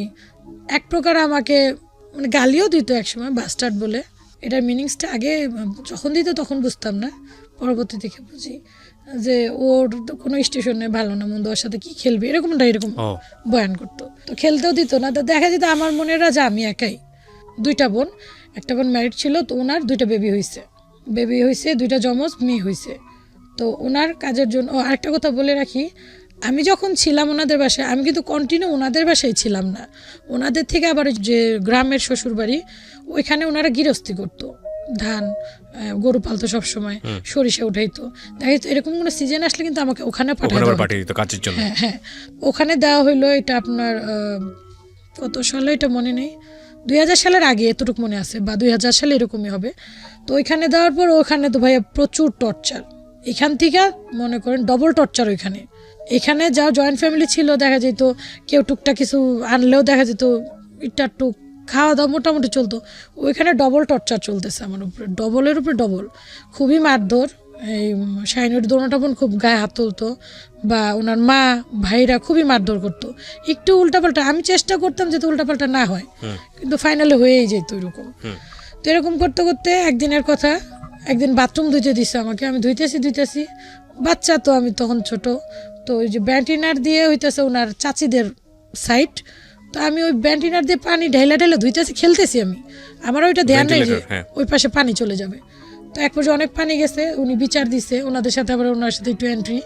এক প্রকার আমাকে মানে গালিও দিত একসময়, বাস্টার্ড বলে। এটার মিনিংসটা আগে যখন দিত তখন বুঝতাম না, পরবর্তী থেকে বুঝি যে ওর কোনো স্টেশনে ভালো না মন্দ, ওর সাথে কি খেলবে এরকম বয়ান করতো। তো খেলতেও দিত না। তো দেখা যেত আমার মনের রাজা আমি একাই, 2টা বোন, একটা বোন ম্যারিড ছিল, তো ওনার 2টা বেবি হয়েছে, 2টা যমজ মেয়ে হয়েছে। তো ওনার কাজের জন্য আরেকটা কথা বলে রাখি, আমি যখন ছিলাম ওনাদের বাসায়, আমি কিন্তু কন্টিনিউ ওনাদের বাসায় ছিলাম না, ওনাদের থেকে আবার যে গ্রামের শ্বশুরবাড়ি ওইখানে ওনারা গৃহস্থী করতো, ধান গরু পালতো সবসময়, সরিষা উঠাইতো। দেখা যেত এরকম কোনো সিজন আসলে কিন্তু আমাকে ওখানে পাঠিয়ে দিত কাজের জন্য। হ্যাঁ, ওখানে দেওয়া হইলো। এটা আপনার কত সালে এটা মনে নেই, 2000 সালের আগে এতটুকু মনে আছে, বা 2000 সালে এরকমই হবে। তো ওইখানে দেওয়ার পর ওখানে তো ভাইয়া প্রচুর টর্চার, এখান থেকে মনে করেন ডবল টর্চার ওইখানে। এখানে যা জয়েন্ট ফ্যামিলি ছিল দেখা যেত কেউ টুকটাক কিছু আনলেও দেখা যেত একটু টুক খাওয়া দাওয়া মোটামুটি চলতো, ওইখানে ডবল টর্চার চলতেছে আমার উপরে, ডবলের উপরে ডবল। খুবই মারধর, এই শাহিনুর দোনোটা বোন খুব গায়ে হাত তুলতো, বা ওনার মা ভাইরা খুবই মারধর করতো। একটু উল্টাপাল্টা আমি চেষ্টা করতাম যাতে উল্টাপাল্টা না হয়, কিন্তু ফাইনালি হয়েই যেত এরকম। তো এরকম করতে করতে একদিনের কথা, একদিন বাথরুম ধুইতে দিচ্ছে আমাকে, আমি ধুইতেছি, বাচ্চা তো আমি তখন ছোট, তো ওই যে ব্যান্টিনার দিয়ে হইতেছে ওনার চাচিদের সাইড, তো আমি ওই ব্যান্টিনার দিয়ে পানি ঢেলে ধুইতেছি, খেলতেছি আমি, আমার ওইটা ধ্যান নেই যে ওই পাশে পানি চলে যাবে। তো এক পর্যায়ে অনেক পানি গেছে, উনি বিচার দিছে, ওনাদের সাথে আবার ওনার সাথে একটু এন্ট্রি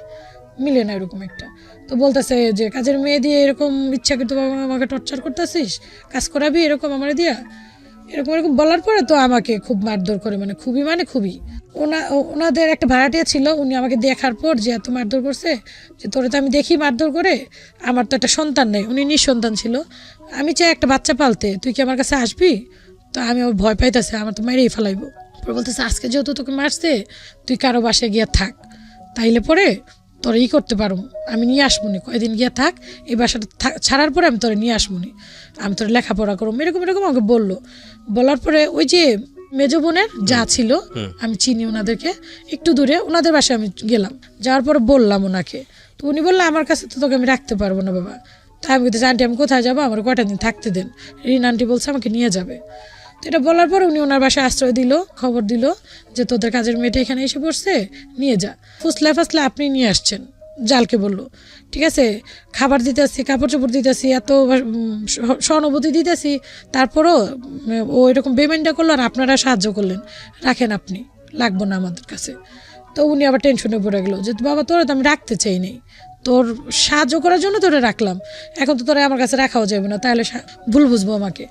মিলে না এরকম একটা। তো বলতেছে যে কাজের মেয়ে দিয়ে এরকম ইচ্ছাকৃত আমাকে টর্চার করতেছিস, কাজ করাবি এরকম আমার দিয়া, এরকম এরকম বলার পরে তো আমাকে খুব মারধর করে, মানে খুবই ওনাদের একটা ভাড়াটিয়া ছিল, উনি আমাকে দেখার পর যে এত মারধর করছে, যে তোরে তো আমি দেখি মারধর করে, আমার তো একটা সন্তান নেই, উনি নিঃসন্তান ছিল, আমি চাই একটা বাচ্চা পালতে, তুই কি আমার কাছে আসবি? তো আমি ওর ভয় পাইতেছে, আমার তো মেরেই ফেলাইবো। বলতেছে আজকে যেহেতু তোকে মারছে, তুই কারো বাসায় গিয়া থাক, তাইলে পরে তোরা করতে পারো, আমি নিয়ে আসবনি, কয়েকদিন গিয়া থাক, এই বাসাটা ছাড়ার পরে আমি তোরা নিয়ে আসবনি, আমি তোরা লেখাপড়া করবো, এরকম আমাকে বলার পরে ওই যে মেজ বোনের যা ছিল, আমি চিনি ওনাদেরকে, একটু দূরে ওনাদের বাসায় আমি গেলাম, যাওয়ার পরে বললাম ওনাকে, তো উনি বললো আমার কাছে তো তোকে আমি রাখতে পারবো না বাবা। তাই আমি বলতেছি আন্টি আমি কোথায় যাবো, আমার কয়টা দিন থাকতে দেন, রিন আন্টি বলছে আমাকে নিয়ে যাবে। তো এটা বলার পর উনি ওনার বাসায় আশ্রয় দিল, খবর দিল যে তোদের কাজের মেয়েটা এখানে এসে পড়ছে, নিয়ে যা। ফাসলে আপনি নিয়ে আসছেন, জালকে বললো ঠিক আছে, খাবার দিতেছি, কাপড় চোপড় দিতেছি, এত সহানুভূতি দিতেছি, তারপরও ও এরকম পেমেন্টটা করলো আর আপনারা সাহায্য করলেন, রাখেন আপনি, লাগবো না আমাদের কাছে। তো উনি আবার টেনশনে পড়ে গেলো যে বাবা তোরা তো আমি রাখতে চাই নাই, তোর সাহায্য করার জন্য তোরা রাখলাম, এখন তো তোরা আমার কাছে রাখাও যাবে না, তাহলে ভুল বুঝবো আমাকে।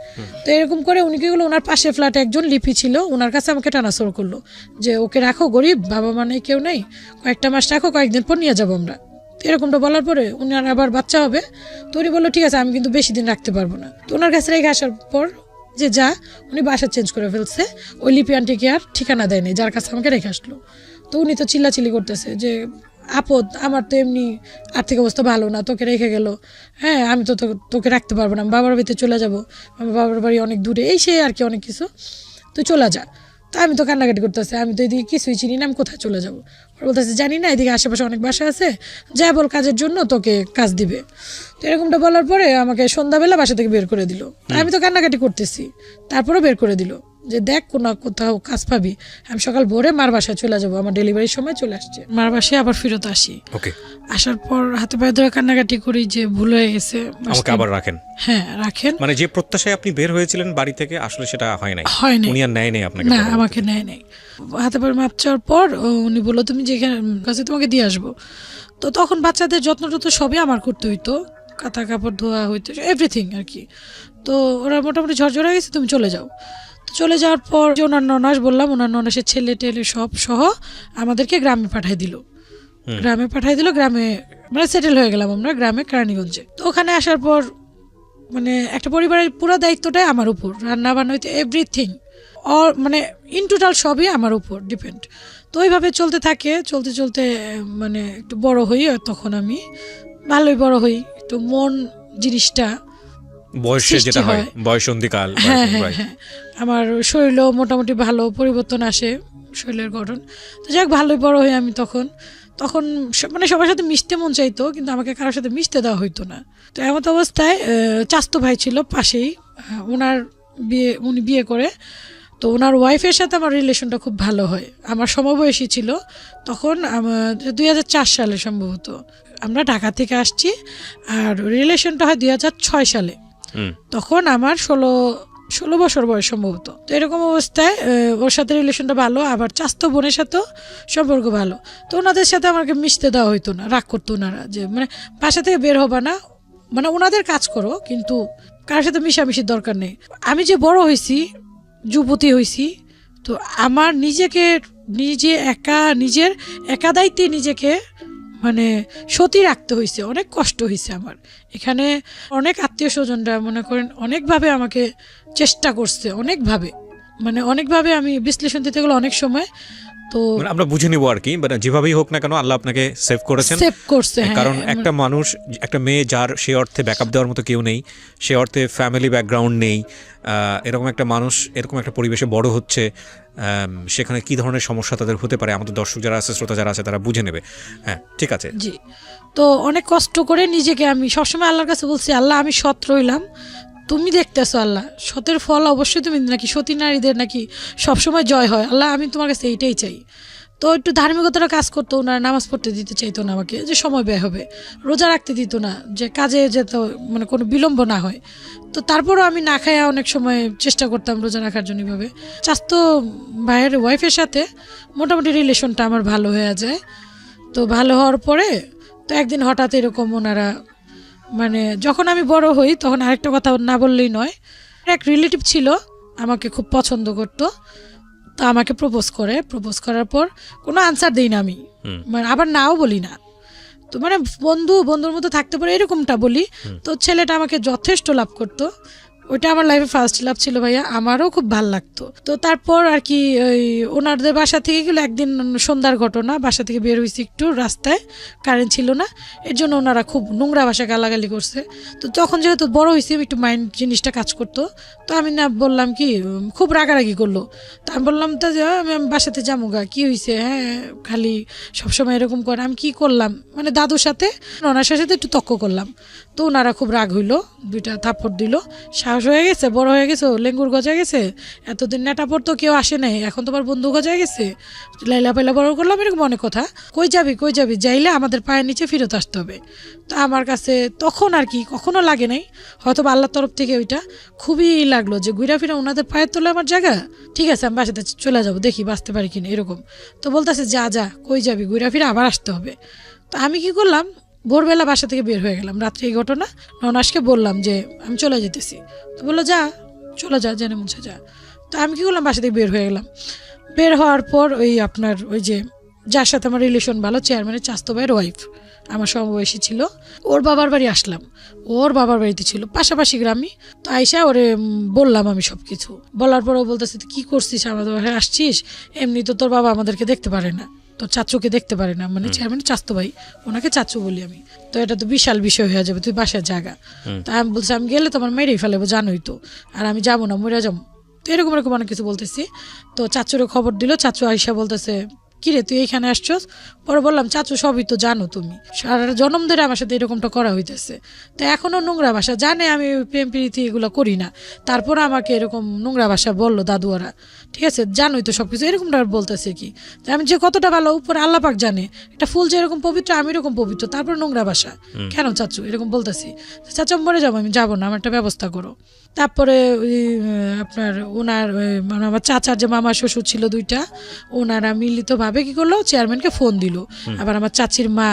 তো এরকম করে উনি কি করলো, ওনার পাশে ফ্ল্যাটে একজন লিপি ছিল, ওনার কাছে আমাকে ট্রান্সফার করলো যে ওকে রাখো, গরিব বাবা মা নেই, কেউ নেই, কয়েকটা মাস রাখো, কয়েকদিন পর নিয়ে যাবো আমরা। তো এরকমটা বলার পরে উনার আবার বাচ্চা হবে, তো উনি বললো ঠিক আছে আমি কিন্তু বেশি দিন রাখতে পারবো না। তো ওনার কাছে রেখে আসার পর যে যা উনি বাসা চেঞ্জ করে ফেলছে, ওই লিপি আন্টিকে আর ঠিকানা দেয়নি যার কাছে আমাকে রেখে আসলো। তো উনি তো চিল্লাচিল্লি করতেছে যে আপদ, আমার তো এমনি আর্থিক অবস্থা ভালো না, তোকে রেখে গেল, হ্যাঁ আমি তো তোকে রাখতে পারবো না, বাবার বাড়িতে চলে যাব, আমার বাবার বাড়ি অনেক দূরে, এই সে আর কি অনেক কিছু, তুই চলে যা। তা আমি তো কান্নাকাটি করতেছি, আমি তো এদিকে কিছুই চিনি না, আমি কোথায় চলে যাবো? বলতেছে জানি না, এদিকে আশেপাশে অনেক বাসা আছে, যা বল কাজের জন্য তোকে কাজ দিবে। তো এরকমটা বলার পরে আমাকে সন্ধ্যাবেলা বাসা থেকে বের করে দিল, আমি তো কান্নাকাটি করতেছি, তারপরেও বের করে দিল যে দেখ কোথাও কাজ পাবি, আমি সকাল ভোরে মার বাসায় চলে যাবো, আমার ডেলিভারির সময় চলে আসছে, মার বাসায় আবার ফেরত আসি। আসার পর হাতে পায়ে ধরে কান্নাকাটি করি যে ভুল হয়ে গেছে, আমাকে আবার রাখেন। হ্যাঁ রাখেন, মানে যে প্রত্যাশায় আপনি বের হয়েছিলেন বাড়ি থেকে আসলে সেটা হয় নাই, উনি আর নেয় নাই আপনাকে? না আমাকে নেয় নাই। হাতে পায়ে মাপ চাওয়ার পর উনি বললো তুমি যেখানে কাছে তোমাকে দিয়ে আসবো। তো তখন বাচ্চাদের যত্ন টত্ন সবই আমার করতে হইতো, কাঁথা কাপড় ধোয়া হইতো, এভরিথিং আর কি। তো ওরা মোটামুটি ঝরঝর হয়ে গেছে, তুমি চলে যাও। তো চলে যাওয়ার পর যে ওনার ননাস বললাম, ওনার ননাসের ছেলে টেলে সব সহ আমাদেরকে গ্রামে পাঠিয়ে দিল, গ্রামে মানে সেটেল হয়ে গেলাম আমরা গ্রামে, কেরানীগঞ্জে। তো ওখানে আসার পর মানে একটা পরিবারের পুরো দায়িত্বটাই আমার উপর, রান্না বান্না হইতে এভরিথিং মানে ইন টোটাল সবই আমার উপর ডিপেন্ড। তো ওইভাবে চলতে থাকে, চলতে মানে একটু বড় হই, তখন আমি ভালোই বড় হই, একটু মন জিনিসটা বয়সে যেটা হয় বয়সন্ধিকাল, হ্যাঁ, আমার শরীরও মোটামুটি ভালো পরিবর্তন আসে, শরীরের গঠন। তো যাক ভালোই বড় হই আমি, তখন মানে সবার সাথে মিশতে মন চাইতো, কিন্তু আমাকে কারোর সাথে মিশতে দেওয়া হইতো না। তো এমন অবস্থায় চাচতো ভাই ছিল পাশেই, উনি বিয়ে করে, তো ওনার ওয়াইফের সাথে আমার রিলেশনটা খুব ভালো হয়, আমার সমবয়সী ছিল তখন, 2004 সালে সম্ভবত আমরা ঢাকা থেকে আসছি, আর রিলেশনটা হয় 2006 সালে, তখন আমার 16 বছর বয়স সম্ভবত। তো এরকম অবস্থায় ওর সাথে রিলেশনটা ভালো, আবার চাস্তো বোনের সাথেও সম্পর্ক ভালো। তো ওনাদের সাথে আমাকে মিশতে দেওয়া হইতো না, রাগ করতো ওনারা যে মানে বাসা থেকে বের হবা না, মানে ওনাদের কাজ করো কিন্তু কারোর সাথে মিশামিশির দরকার নেই। আমি যে বড় হয়েছি, যুবতী হয়েছি, তো আমার নিজের একা দায়িত্বে নিজেকে মানে সতী রাখতে হয়েছে, অনেক কষ্ট হয়েছে আমার। এখানে অনেক আত্মীয় স্বজনরা মনে করেন অনেকভাবে আমাকে চেষ্টা করছে, অনেকভাবে আমি বিশ্লেষণ দিতে গেলে অনেক সময় তো মানে আমরা বুঝে নিব আর কি, মানে যেভাবেই হোক না কেন আল্লাহ আপনাকে সেভ করেছেন, সেভ করছে। কারণ একটা মানুষ, একটা মেয়ে যার সে অর্থে ব্যাকআপ দেওয়ার মতো কেউ নেই, সে অর্থে ফ্যামিলি ব্যাকগ্রাউন্ড নেই, এরকম একটা মানুষ এরকম একটা পরিবেশে বড় হচ্ছে, সেখানে কি ধরনের সমস্যা তাদের হতে পারে আমাদের দর্শক যারা আছে, শ্রোতা যারা আছে তারা বুঝে নেবে। হ্যাঁ ঠিক আছে। জি, তো অনেক কষ্ট করে নিজেকে আমি সবসময় আল্লাহর কাছে বলছি, আল্লাহ আমি সৎ রইলাম, তুমি দেখতেছো আল্লাহ, সতের ফল অবশ্যই তুমি নাকি সতী নারীদের নাকি সবসময় জয় হয়, আল্লাহ আমি তোমার কাছে এইটাই চাই। তো একটু ধার্মিকতার কাজ করতো, ওনারা নামাজ পড়তে দিতে চাইতো না আমাকে, যে সময় ব্যয় হবে, রোজা রাখতে দিত না, যে কাজে যেত মানে কোনো বিলম্ব না হয়। তো তারপরও আমি না খাইয়া অনেক সময় চেষ্টা করতাম রোজা রাখার জন্য। এভাবে চাস্তো ভাইয়ের ওয়াইফের সাথে মোটামুটি রিলেশনটা আমার ভালো হয়ে যায়। তো ভালো হওয়ার পরে তো একদিন হঠাৎ এরকম ওনারা, মানে যখন আমি বড় হই তখন আরেকটা কথা না বললেই নয়, এক রিলেটিভ ছিল আমাকে খুব পছন্দ করতো, তো আমাকে প্রপোজ করার পর কোনো আনসার দিই না আমি, মানে আবার নাও বলি না, তো মানে বন্ধুর মতো থাকতে পারে এরকমটা বলি। তো ছেলেটা আমাকে যথেষ্ট লাভ করতো, ওইটা আমার লাইফে ফার্স্ট লাভ ছিল ভাইয়া, আমারও খুব ভালো লাগতো। তো তারপর আর কি ওই ওনাদের বাসা থেকে গেলো একদিন সন্ধ্যার ঘটনা, বাসা থেকে বের হয়েছি একটু, রাস্তায় কারেন্ট ছিল না, এর জন্য ওনারা খুব নোংরা ভাষা গালাগালি করছে। তো তখন যেহেতু বড় হয়েছি একটু মাইন্ড জিনিসটা কাজ করতো, তো আমি না বললাম কি, খুব রাগারাগি করলো, তো আমি বললাম তা যে আমি বাসাতে যাবো গা, কী হয়েছে, হ্যাঁ খালি সবসময় এরকম করে, আমি কি করলাম, মানে দাদুর সাথে ওনার সাথে একটু তক্ক করলাম। তো ওনারা খুব রাগ হইলো, দুইটা থাপ্পড় দিল, সাহস হয়ে গেছে, বড় হয়ে গেছে, লেঙ্গুর গজা গেছে, এতদিন নেটা পড়তো কেউ আসে নাই, এখন তোমার বন্ধু গজা গেছে, লাইলা পাইলা বড় করলাম, এরকম অনেক কথা। কই যাবি যাইলে আমাদের পায়ের নিচে ফিরত আসতে হবে। তো আমার কাছে তখন আর কি কখনো লাগে নাই, হয়তো আল্লাহর তরফ থেকে ওইটা খুবই লাগলো যে ঘুরা ফিরা ওনাদের পায়ের তোলে আমার জায়গা, ঠিক আছে আমি বাসাতে চলে যাবো, দেখি বাঁচতে পারি কিনা এরকম। তো বলতেছে যা কই যাবি, ঘুরা ফিরা আবার আসতে হবে। তো আমি কি করলাম, ভোরবেলা বাসা থেকে বের হয়ে গেলাম, রাত্রে এই ঘটনা, ননাসকে বললাম যে আমি চলে যেতেছি। তো বললো চলে যা জেনে মুছে যা। তো আমি কি করলাম, বাসা থেকে বের হয়ে গেলাম। বের হওয়ার পর ওই আপনার ওই যে যার সাথে আমার রিলেশন ভালো, চেয়ারম্যানের চাস্তো ভাইয়ের ওয়াইফ, আমার সমবয়সী ছিল, ওর বাবার বাড়ি আসলাম, ওর বাবার বাড়িতে ছিল পাশাপাশি গ্রামই। তো আইসা ওরে বললাম আমি সব কিছু, বলার পর ও বলতেছে তুই কী করছিস, আমাদের বাসায় আসছিস, এমনি তো তোর বাবা আমাদেরকে দেখতে পারে না, তোর চাচুকে দেখতে পারে না, মানে চেয়ারম্যানের চাস্তো ভাই, ওনাকে চাচু বলি আমি, তো এটা তো বিশাল বিষয় হয়ে যাবে, তুই বাসায় জায়গা। তা আমি বলছি আমি গেলে তোমার মেরেই ফেলেবো, জানোই তো, আর আমি যাবো না, মরে যাবো, তো এরকম অনেক কিছু বলতেছি। তো চাচুরে খবর দিল, চাচু আইসা বলতেছে কিরে তুই এইখানে আসছস? পরে বললাম চাচু সবই তো জানো তুমি, সারা জন্ম ধরে আমার সাথে এরকমটা করা হইতেছে, তো এখনও নোংরা ভাষা জানে, আমি প্রেম প্রীতি এগুলো করি না, তারপর আমাকে এরকম নোংরা ভাষা বললো দাদুয়ারা, ঠিক আছে জানোই তো সব কিছু, এরকমটা বলতেছে কি, আমি যে কতটা ভালো উপরে আল্লাহ পাক জানে, এটা ফুল যে এরকম পবিত্র আমি এরকম পবিত্র, তারপর নোংরা ভাষা কেন চাচু এরকম বলতেছি, চাচা মরে যাবো, আমি যাবো না, আমার একটা ব্যবস্থা করো। তারপরে ওই আপনার ওনার মানে আমার চাচার যে মামা শ্বশুর ছিল দুইটা, ওনারা মিলিতভাবে কি করলো, চেয়ারম্যানকে ফোন দিল, আবার আমার চাচির মা,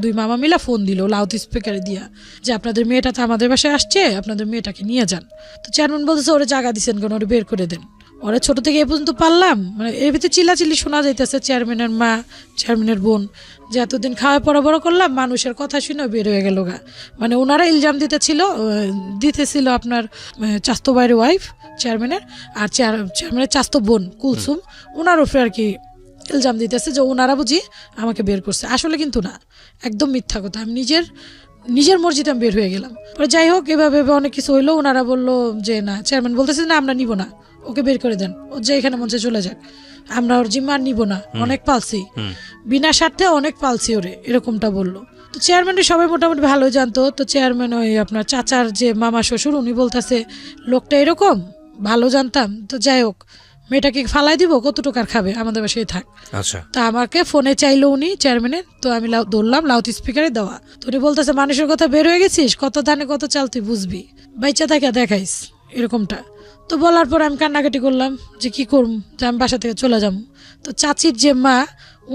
দুই মামা মিলা ফোন দিল লাউড স্পিকারে দিয়া, যে আপনাদের মেয়েটা তো আমাদের বাসায় আসছে, আপনাদের মেয়েটাকে নিয়ে যান। তো চেয়ারম্যান বলতেছে ওরে জায়গা দিচ্ছেন কেন, ওরে বের করে দেন, ওরা ছোট থেকে এ পর্যন্ত পারলাম, মানে এর ভিতরে চিল্লাচিল্লি শোনা যাইতেছে, চেয়ারম্যানের মা চেয়ারম্যানের বোন, যে এতদিন খাওয়া পড়া বড় করলাম, মানুষের কথা শুনে বের হয়ে গেল গা, মানে ওনারা ইলজাম দিতেছিল আপনার চাস্তো ভাইয়ের ওয়াইফ চেয়ারম্যানের, আর চেয়ারম্যানের চাস্তো বোন কুলসুম, ওনার উপরে আর কি ইলজাম দিতেছে যে ওনারা বুঝি আমাকে বের করছে, আসলে কিন্তু না, একদম মিথ্যা কথা, আমি নিজের মর্জিতে আমি বের হয়ে গেলাম। পরে যাই হোক এভাবে অনেক কিছু হইলো, ওনারা বললো যে না, চেয়ারম্যান বলতেছে না আমরা নিব না, ওকে বের করে দেন, ও যে এখানে মঞ্চে চলে যাক, আমরা ওর জিম্মা নিব না, অনেক পালছি, বিনা স্বার্থে অনেক পালছি ওরে, এরকমটা বললো। তো চেয়ারম্যানের সবাই মোটামুটি ভালোই জানতো, তো চেয়ারম্যান ওই আপনার চাচার যে মামা শ্বশুর, উনি বলতেছে লোকটা এরকম, ভালো জানতাম, তো যাই হোক মেয়েটাকে ফালাই দিব, কত টাকার খাবে, আমাদের বাসায় থাক। আচ্ছা, তা আমাকে ফোনে চাইলো উনি চেয়ারম্যানের, তো আমি ধরলাম লাউড স্পিকারে দেওয়া, তো উনি বলতেছে মানুষের কথা বের হয়ে গেছিস, কত ধানে কত চাল তুই বুঝবি, বাইচা থাকে দেখাইস এরকমটা। তো বলার পর আমি কান্নাকাটি করলাম যে কি করবো, যে আমি বাসা থেকে চলে যাবো। তো চাচির যে মা,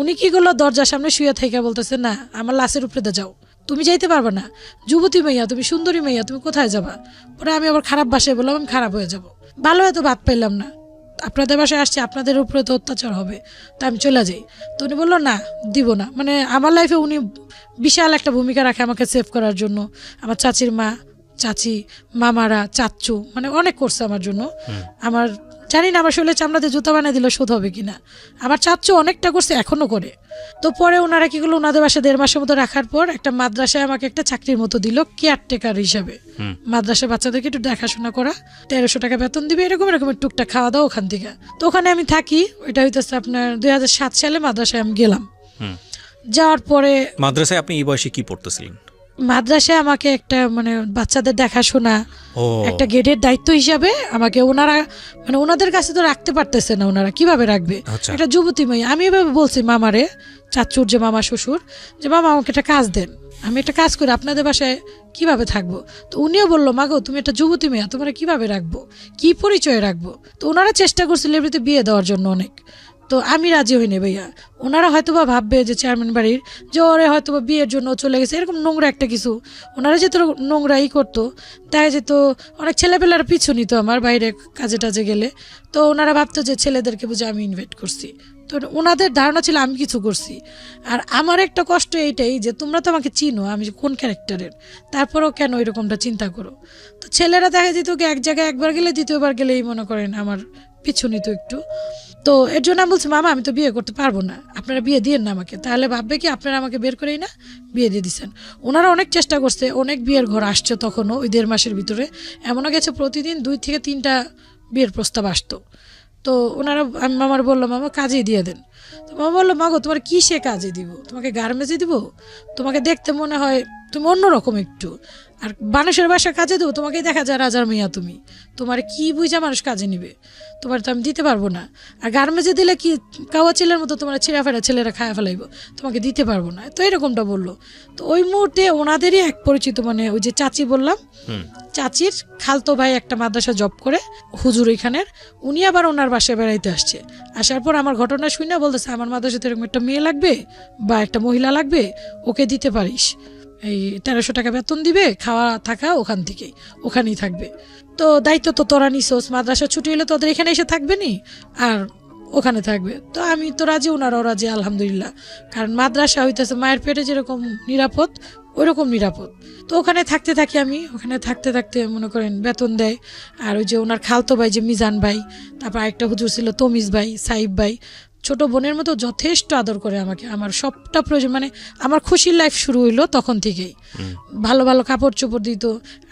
উনি কি করলো, দরজার সামনে শুয়ে থেকে বলতেছে না আমার লাশের উপরে যাও, তুমি যাইতে পারবে না, যুবতী মেইয়া তুমি, সুন্দরী মেইয়া তুমি, কোথায় যাবা? পরে আমি আবার খারাপ বাসায় বললাম আমি খারাপ হয়ে যাব, ভালো হয়তো ভাত পাইলাম না, আপনাদের বাসায় আসছি, আপনাদের উপরে তো অত্যাচার হবে, তা আমি চলে যাই। তো উনি বললো না দিব না, মানে আমার লাইফে উনি বিশাল একটা ভূমিকা রাখে আমাকে সেভ করার জন্য, আমার চাচির মা, চাচি, মামারা, চাচ্চু, মানে অনেক করছে আমার জন্য, আমার জানি না আমার শরীরে চামড়াতে জুতা বানিয়ে দিলে শোধ হবে কিনা। আমার চাচ্চু অনেকটা করছে, এখনো করে। তো পরে ওনারা কি করলো, ওনাদের বাসায় 1.5 মাসের মতো রাখার পর একটা মাদ্রাসায় আমাকে একটা চাকরির মতো দিল কেয়ারটেকার হিসাবে। মাদ্রাসায় বাচ্চাদেরকে একটু দেখাশোনা করা, 1300 টাকা বেতন দিবে, এরকম টুকটাক খাওয়া দাওয়া ওখান থেকে। তো ওখানে আমি থাকি। ওইটা হইতেছে আপনার 2007 সালে মাদ্রাসায় আমি গেলাম। যাওয়ার পরে মাদ্রাসায় আপনি এই বয়সে কি পড়তেছিলেন? মাদ্রাসায় আমাকে একটা মানে বাচ্চাদের দেখাশোনা, একটা গেটের দায়িত্ব হিসাবে আমাকে ওনারা মানে ওনাদের কাছে তো রাখতে পারতেছে না, ওনারা কিভাবে রাখবে? একটা যুবতী মেয়ে। আমি এভাবে বলছি মামারে, চাচুর যে মামা শ্বশুর, যে মামা আমাকে একটা কাজ দেন, আমি একটা কাজ করি, আপনাদের বাসায় কিভাবে থাকবো? তো উনিও বললো, মাগো তুমি একটা যুবতী মেয়ে, তোমার কিভাবে রাখবো, কি পরিচয় রাখবো? তো ওনারা চেষ্টা করছিল এমনিতে বিয়ে দেওয়ার জন্য অনেক। তো আমি রাজি হইনি ভাইয়া। ওনারা হয়তোবা ভাববে যে চেয়ারম্যান বাড়ির যে ওরে হয়তোবা বিয়ের জন্য চলে গেছে, এরকম নোংরা একটা কিছু। ওনারা যেহেতু নোংরাই করতো, তাই যেত অনেক ছেলেপেলার পিছু নিত আমার বাইরে কাজে টাজে গেলে। তো ওনারা ভাবতো যে ছেলেদেরকে বুঝে আমি ইনভাইট করছি। তো ওনাদের ধারণা ছিল আমি কিছু করছি। আর আমার একটা কষ্ট এইটাই যে তোমরা তো আমাকে চিনো আমি কোন ক্যারেক্টারের, তারপরেও কেন এরকমটা চিন্তা করো? তো ছেলেরা দেখা যেত কি এক জায়গায় একবার গেলে দ্বিতীয়বার গেলেই মনে করেন আমার পিছু নিত একটু। তো এর জন্য আমি বলছি, মামা আমি তো বিয়ে করতে পারবো না, আপনারা বিয়ে দিয়েন না আমাকে, তাহলে ভাববে কি আপনারা আমাকে বের করেই না বিয়ে দিয়ে দিচ্ছেন। ওনারা অনেক চেষ্টা করছে, অনেক বিয়ের ঘর আসছে তখনও ওই 1.5 মাসের ভিতরে। এমনও গেছে প্রতিদিন 2 থেকে 3টা বিয়ের প্রস্তাব আসতো। তো ওনারা আমি মামার বললাম, মামা কাজেই দিয়ে দেন। তো মামা বললো, মাগো তোমার কিসে কাজে দিব? তোমাকে গার্মেন্টসে দিব? তোমাকে দেখতে মনে হয় তুমি অন্যরকম একটু। আর মানুষের বাসা কাজে দেবো? তোমাকেই দেখা যায় রাজার মেয়া তুমি, তোমার কি বুঝা মানুষ কাজে নিবে? তোমার তো আমি দিতে পারবো না। আর গার্মেন্টসে দিলে কি কাওয়া ছেলের মতো তোমার ছিঁড়া ফেরা ছেলেরা খায়া ফেলাইব, তোমাকে দিতে পারবো না। তো এরকমটা বললো। তো ওই মুহূর্তে ওনাদেরই এক পরিচিত মানে ওই যে চাচি বললাম, চাচির খালতো ভাই একটা মাদ্রাসা জব করে হুজুর ওইখানের, উনি আবার ওনার বাসায় বেড়াইতে আসছে। আসার পর আমার ঘটনা শুনে বলতেছে, আমার মাদ্রাসাতে এরকম একটা মেয়ে লাগবে বা একটা মহিলা লাগবে, ওকে দিতে পারিস, এই 1300 টাকা বেতন দিবে, খাওয়া থাকা ওখান থেকেই, ওখানেই থাকবে। তো দায়িত্ব তো তোরা নিছোস, মাদ্রাসা ছুটি হলে তোদের এখানে এসে থাকবে নি আর ওখানে থাকবে। তো আমি তো রাজি, ওনারাও রাজি আলহামদুলিল্লাহ। কারণ মাদ্রাসা হইতেছে মায়ের পেটে যেরকম নিরাপদ ওইরকম নিরাপদ। তো ওখানে থাকতে থাকি আমি, ওখানে থাকতে থাকতে মনে করেন বেতন দেয়। আর ওই যে ওনার খালতো ভাই যে মিজান ভাই, তারপর আরেকটা হুজুর ছিল তমিজ ভাই, সাইব ভাই, ছোট বোনের মতো যথেষ্ট আদর করে আমাকে। আমার সবটা প্রয়োজন মানে আমার খুশির লাইফ শুরু হইলো তখন থেকেই। ভালো ভালো কাপড় চোপড় দিত।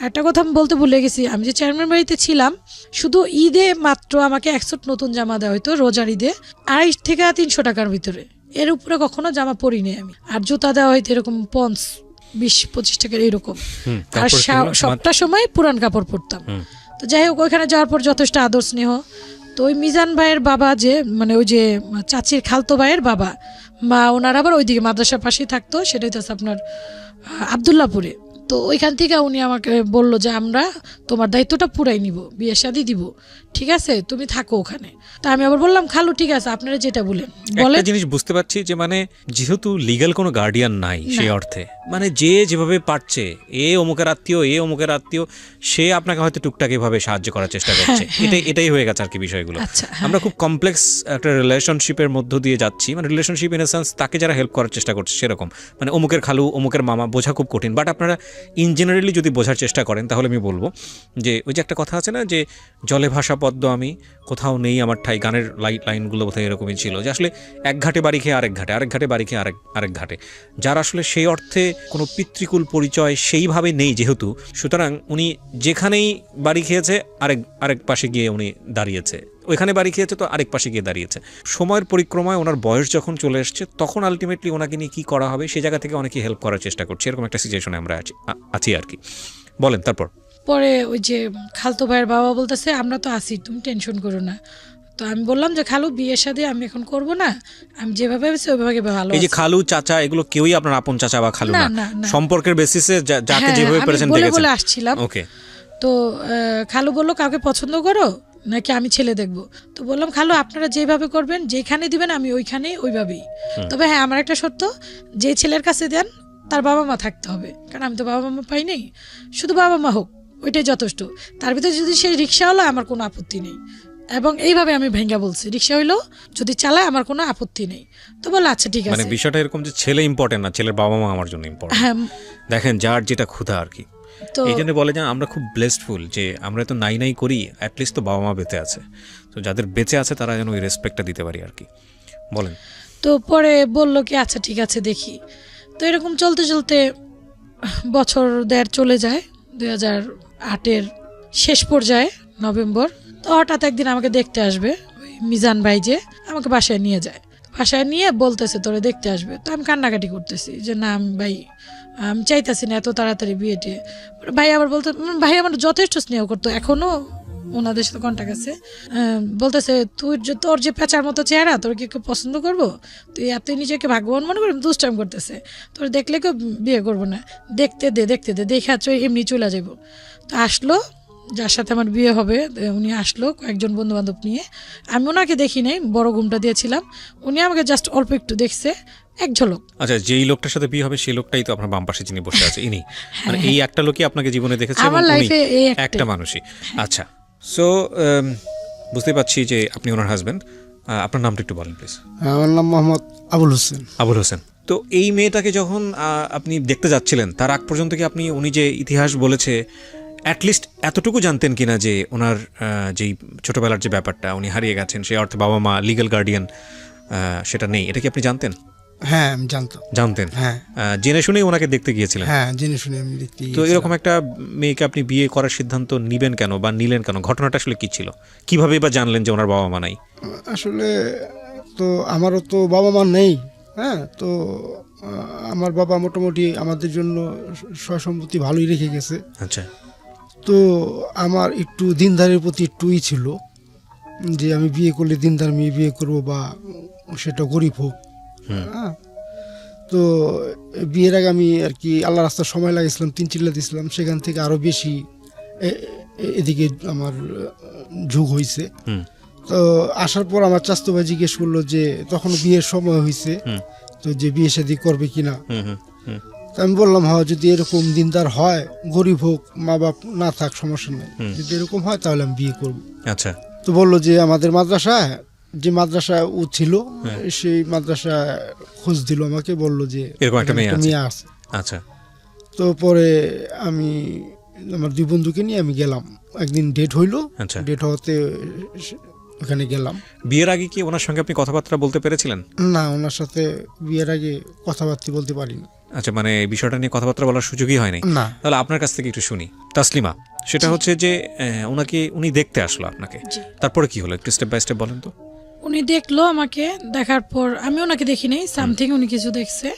একটা কথা আমি বলতে ভুলে গেছি, আমি যে চেয়ারম্যান বাড়িতে ছিলাম শুধু ঈদে মাত্র আমাকে 1 সেট নতুন জামা দেওয়া হইতো, রোজার ঈদে 250 থেকে 300 টাকার ভিতরে। এর উপরে কখনো জামা পরিনি আমি। আর জুতা দেওয়া হইতো এরকম 20-25 টাকার এরকম। আর সবটা সময় পুরান কাপড় পরতাম। তো যাই হোক, ওইখানে যাওয়ার পর যথেষ্ট আদর স্নেহ। তো ওই মিজান ভাইয়ের বাবা যে মানে ওই যে চাচির খালতো ভাইয়ের বাবা মা, ওনার আবার ওইদিকে মাদ্রাসার পাশেই থাকতো, সেটাই তো আপনার আবদুল্লাপুরে। তো ওইখান থেকে উনি আমাকে বললো যে আমরা তোমার দায়িত্বটা পুরাই নিব, বিয়ে শাদী দিব, ঠিক আছে তুমি থাকো ওখানে। তা আমি আবার বললাম, খালু ঠিক আছে আপনারা যেটা বলেন। একটা জিনিস বুঝতে পারছি যে মানে যেহেতু লিগ্যাল কোনো গার্ডিয়ান নাই সেই অর্থে, মানে যে যেভাবে পারছে, অমুকের আত্মীয় অমুকের আত্মীয়, সে আপনাকে হয়তো টুকটাক এভাবে সাহায্য করার চেষ্টা করছে। এটাই হয়ে গেছে আর কি বিষয়গুলো। আমরা খুব কমপ্লেক্স একটা রিলেশনশিপের মধ্য দিয়ে যাচ্ছি, মানে রিলেশনশিপ ইন এ সেন্স তাকে যারা হেল্প করার চেষ্টা করছে সেরকম, মানে অমুকের খালু অমুকের মামা বোঝা খুব কঠিন। বাট আপনারা ইন জেনারেলি যদি বোঝার চেষ্টা করেন তাহলে আমি বলবো যে ওই যে একটা কথা আছে না যে জলে ভাসা পদ্ম আমি কোথাও নেই আমার ঠাই, গানের লাইনগুলো বোধহয় এরকমই ছিল যে আসলে এক ঘাটে বাড়ি খেয়ে আরেক ঘাটে, আরেক ঘাটে বাড়ি খেয়ে আরেক ঘাটে, যার আসলে সেই অর্থে কোনো পিতৃকুল পরিচয় সেইভাবে নেই যেহেতু, সুতরাং উনি যেখানেই বাড়ি খেয়েছে আরেক পাশে গিয়ে উনি দাঁড়িয়েছে, ওইখানে বাড়ি খেয়েছে তো আরেক পাশে গিয়ে দাঁড়িয়েছে। সময়ের পরিক্রমায় ওনার বয়স যখন চলে এসছে তখন আলটিমেটলি ওনাকে নিয়ে কী করা হবে সেই জায়গা থেকে অনেকেই হেল্প করার চেষ্টা করছে, এরকম একটা সিচুয়েশনে আমরা আছি আর কি। বলেন তারপর। পরে ওই যে খালতো ভাইয়ের বাবা বলতেছে, আমরা তো আছি, তুমি টেনশন করো না। তো আমি বললাম যে খালু বিয়ের সাথে আমি এখন করব না, আমি যেভাবে ভেবেছি ওইভাবে ভালো। এই যে খালু চাচা এগুলো কেউই আপনার আপন চাচা বা খালু না, সম্পর্কের বেসিসে যাকে যেভাবে পেরেছেন দেখেছেন। বলে আসছিলাম। ওকে। তো খালু বললো কাউকে পছন্দ করো নাকি আমি ছেলে দেখবো? তো বললাম খালু আপনারা যেভাবে করবেন, যেখানে দিবেন আমি ওইখানেই ওইভাবেই। তবে হ্যাঁ আমার একটা শর্ত, যে ছেলের কাছে দেন তার বাবা মা থাকতে হবে, কারণ আমি তো বাবা মা পাই নাই, শুধু বাবা মা হোক ওইটাই যথেষ্ট। তার ভিতরে যদি সেই রিক্সা হলো আমার কোনো আপত্তি নেই, এবং এইভাবে আমি ভেঙ্গা বলছি রিক্সা হইলো যদি চালায় আমার কোনো আপত্তি নেই। তো বলে আচ্ছা ঠিক আছে। মানে বিষয়টা এরকম যে ছেলে ইম্পর্টেন্ট না, ছেলের বাবা মা আমার জন্য ইম্পর্টেন্ট। হ্যাঁ দেখেন যার যেটা ক্ষুধা আর কি। তো এই জন্য বলে যে আমরা খুব ব্লেসডফুল যে আমরা তো নাই করি, অ্যাটলিস্ট তো বাবা মা বেঁচে আছে। তো তো যাদের বেঁচে আছে তারা যেন ওই রেসপেক্টটা দিতে পারি আর কি। বলেন। তো পরে বললো কি আচ্ছা ঠিক আছে দেখি। তো এরকম চলতে চলতে বছর দেড় চলে যায়, 2008-এর শেষ পর্যায়ে নভেম্বর। তো হঠাৎ একদিন আমাকে দেখতে আসবে ওই মিজান ভাই, যে আমাকে বাসায় নিয়ে যায়। বাসায় নিয়ে বলতেছে তোরে দেখতে আসবে। তো আমি কান্নাকাটি করতেছি যে না আমি ভাই আমি চাইতেছি না এত তাড়াতাড়ি বিয়ে টিয়ে। ভাই আবার বলতে, ভাই আমার যথেষ্ট স্নেহ করতো, এখনও ওনাদের সাথে কন্ট্যাক্ট আছে। বলতেছে তোর যে পেঁচার মতো চেহারা তোর কি কেউ পছন্দ করবো? তুই এত নিজেকে ভাগ্যবান মনে করি, দুষ্টাইম করতেছে, তোর দেখলে কেউ বিয়ে করবো না, দেখতে দে দেখে এমনি চলে যাবো। তো আসলো, যার সাথে আমার বিয়ে হবে উনি আসলো কয়েকজন বন্ধু বান্ধব নিয়ে। আমি ওনাকে দেখি নাই, বড় ঘুমটা দিয়েছিলাম। উনি আমাকে জাস্ট অল্প একটু দেখছে, এক ঝলক। আচ্ছা, যেই লোকটার সাথে বিয়ে হবে সেই লোকটাই তো আপনার বাম পাশে যিনি বসে আছে ইনি, মানে এই একটা লোকই আপনাকে জীবনে দেখেছে এবং আমার উনি লাইফে এই একটা মানুষই। আচ্ছা, সো বুঝতে পারছি যে আপনি ওনার হাজবেন্ড। আপনার নামটা একটু বলেন প্লিজ। আমার নাম মোহাম্মদ আবুল হোসেন। আবুল হোসেন। তো এই মেয়েটাকে যখন আপনি দেখতে যাচ্ছিলেন তার আগ পর্যন্ত কি আপনি উনি যে ইতিহাস বলেছে অ্যাটলিস্ট এতটুকু জানতেন কিনা যে ওনার যেই ছোটবেলার যে ব্যাপারটা উনি হারিয়ে গেছেন, সেই অর্থে বাবা মা লিগ্যাল গার্ডিয়ান সেটা নেই, এটা কি আপনি জানতেন? হ্যাঁ আমি জানতেন। হ্যাঁ, জেনে শুনেই ওনাকে দেখতে গিয়েছিলেন? হ্যাঁ জেনে শুনে আমি দেখতে তো এরকম একটা মেয়েকে আপনি বিয়ে করার সিদ্ধান্ত নিবেন কেন বা নিলেন কেন? ঘটনাটা আসলে কি ছিল? কিভাবে বা জানলেন যে ওনার বাবা মা নাই? আসলে তো আমারও তো বাবা মা নেই। হ্যাঁ, তো আমার বাবা মোটামুটি আমাদের জন্য সয় সম্পত্তি ভালোই রেখে গেছে। আচ্ছা। তো আমার একটু দিনদারের প্রতি একটুই ছিল যে আমি বিয়ে করলে দিনদার মেয়ে বিয়ে করবো, বা সেটা গরিব হোক। হ্যাঁ, তো বিয়ের আগে আমি আর কি আল্লাহ রাস্তার সময় লাগিয়েছিলাম, 3 চিল্লা দিয়েছিলাম, সেখান থেকে আরও বেশি এদিকে আমার ঝোঁক হয়েছে। তো আসার পর আমার চাচতো ভাই জিজ্ঞেস করলো যে তখন বিয়ের সময় হয়েছে, তো যে বিয়ে শাদী করবে কিনা। তো আমি বললাম হ্যাঁ, যদি এরকম দিনদার হয়, গরিব হোক, মা বাপ না থাক সমস্যা নেই, যদি এরকম হয় তাহলে আমি বিয়ে করবো। আচ্ছা। তো বললো যে আমাদের যে মাদ্রাসা ও ছিল সেই মাদ্রাসা খোঁজ দিল আমাকে, বললো যে এরকম একটা মেয়ে আছে। আচ্ছা। তো পরে আমি আমার 2 বন্ধুকে নিয়ে আমি গেলাম, একদিন ডেট হইলো। আচ্ছা। ডেট হতে ওখানে গেলাম। বিয়ের আগে কি ওনার সঙ্গে আপনি কথাবার্তা বলতে পেরেছিলেন? না, ওনার সাথে বিয়ের আগে কথাবার্তা বলতে পারিনি। আচ্ছা, মানে এই বিষয়টা নিয়ে কথাবার্তা বলার সুযোগই হয়নি? না। তাহলে আপনার কাছ থেকে একটু শুনি। তাসলিমা, সেটা হচ্ছে যে উনি দেখতে আসলো আপনাকে, তারপরে কি হলো একটু স্টেপ বাই স্টেপ বলেন তো। উনি দেখলো আমাকে, দেখার পর আমি ওনাকে দেখি নাই, সামথিং উনি কিছু দেখছে।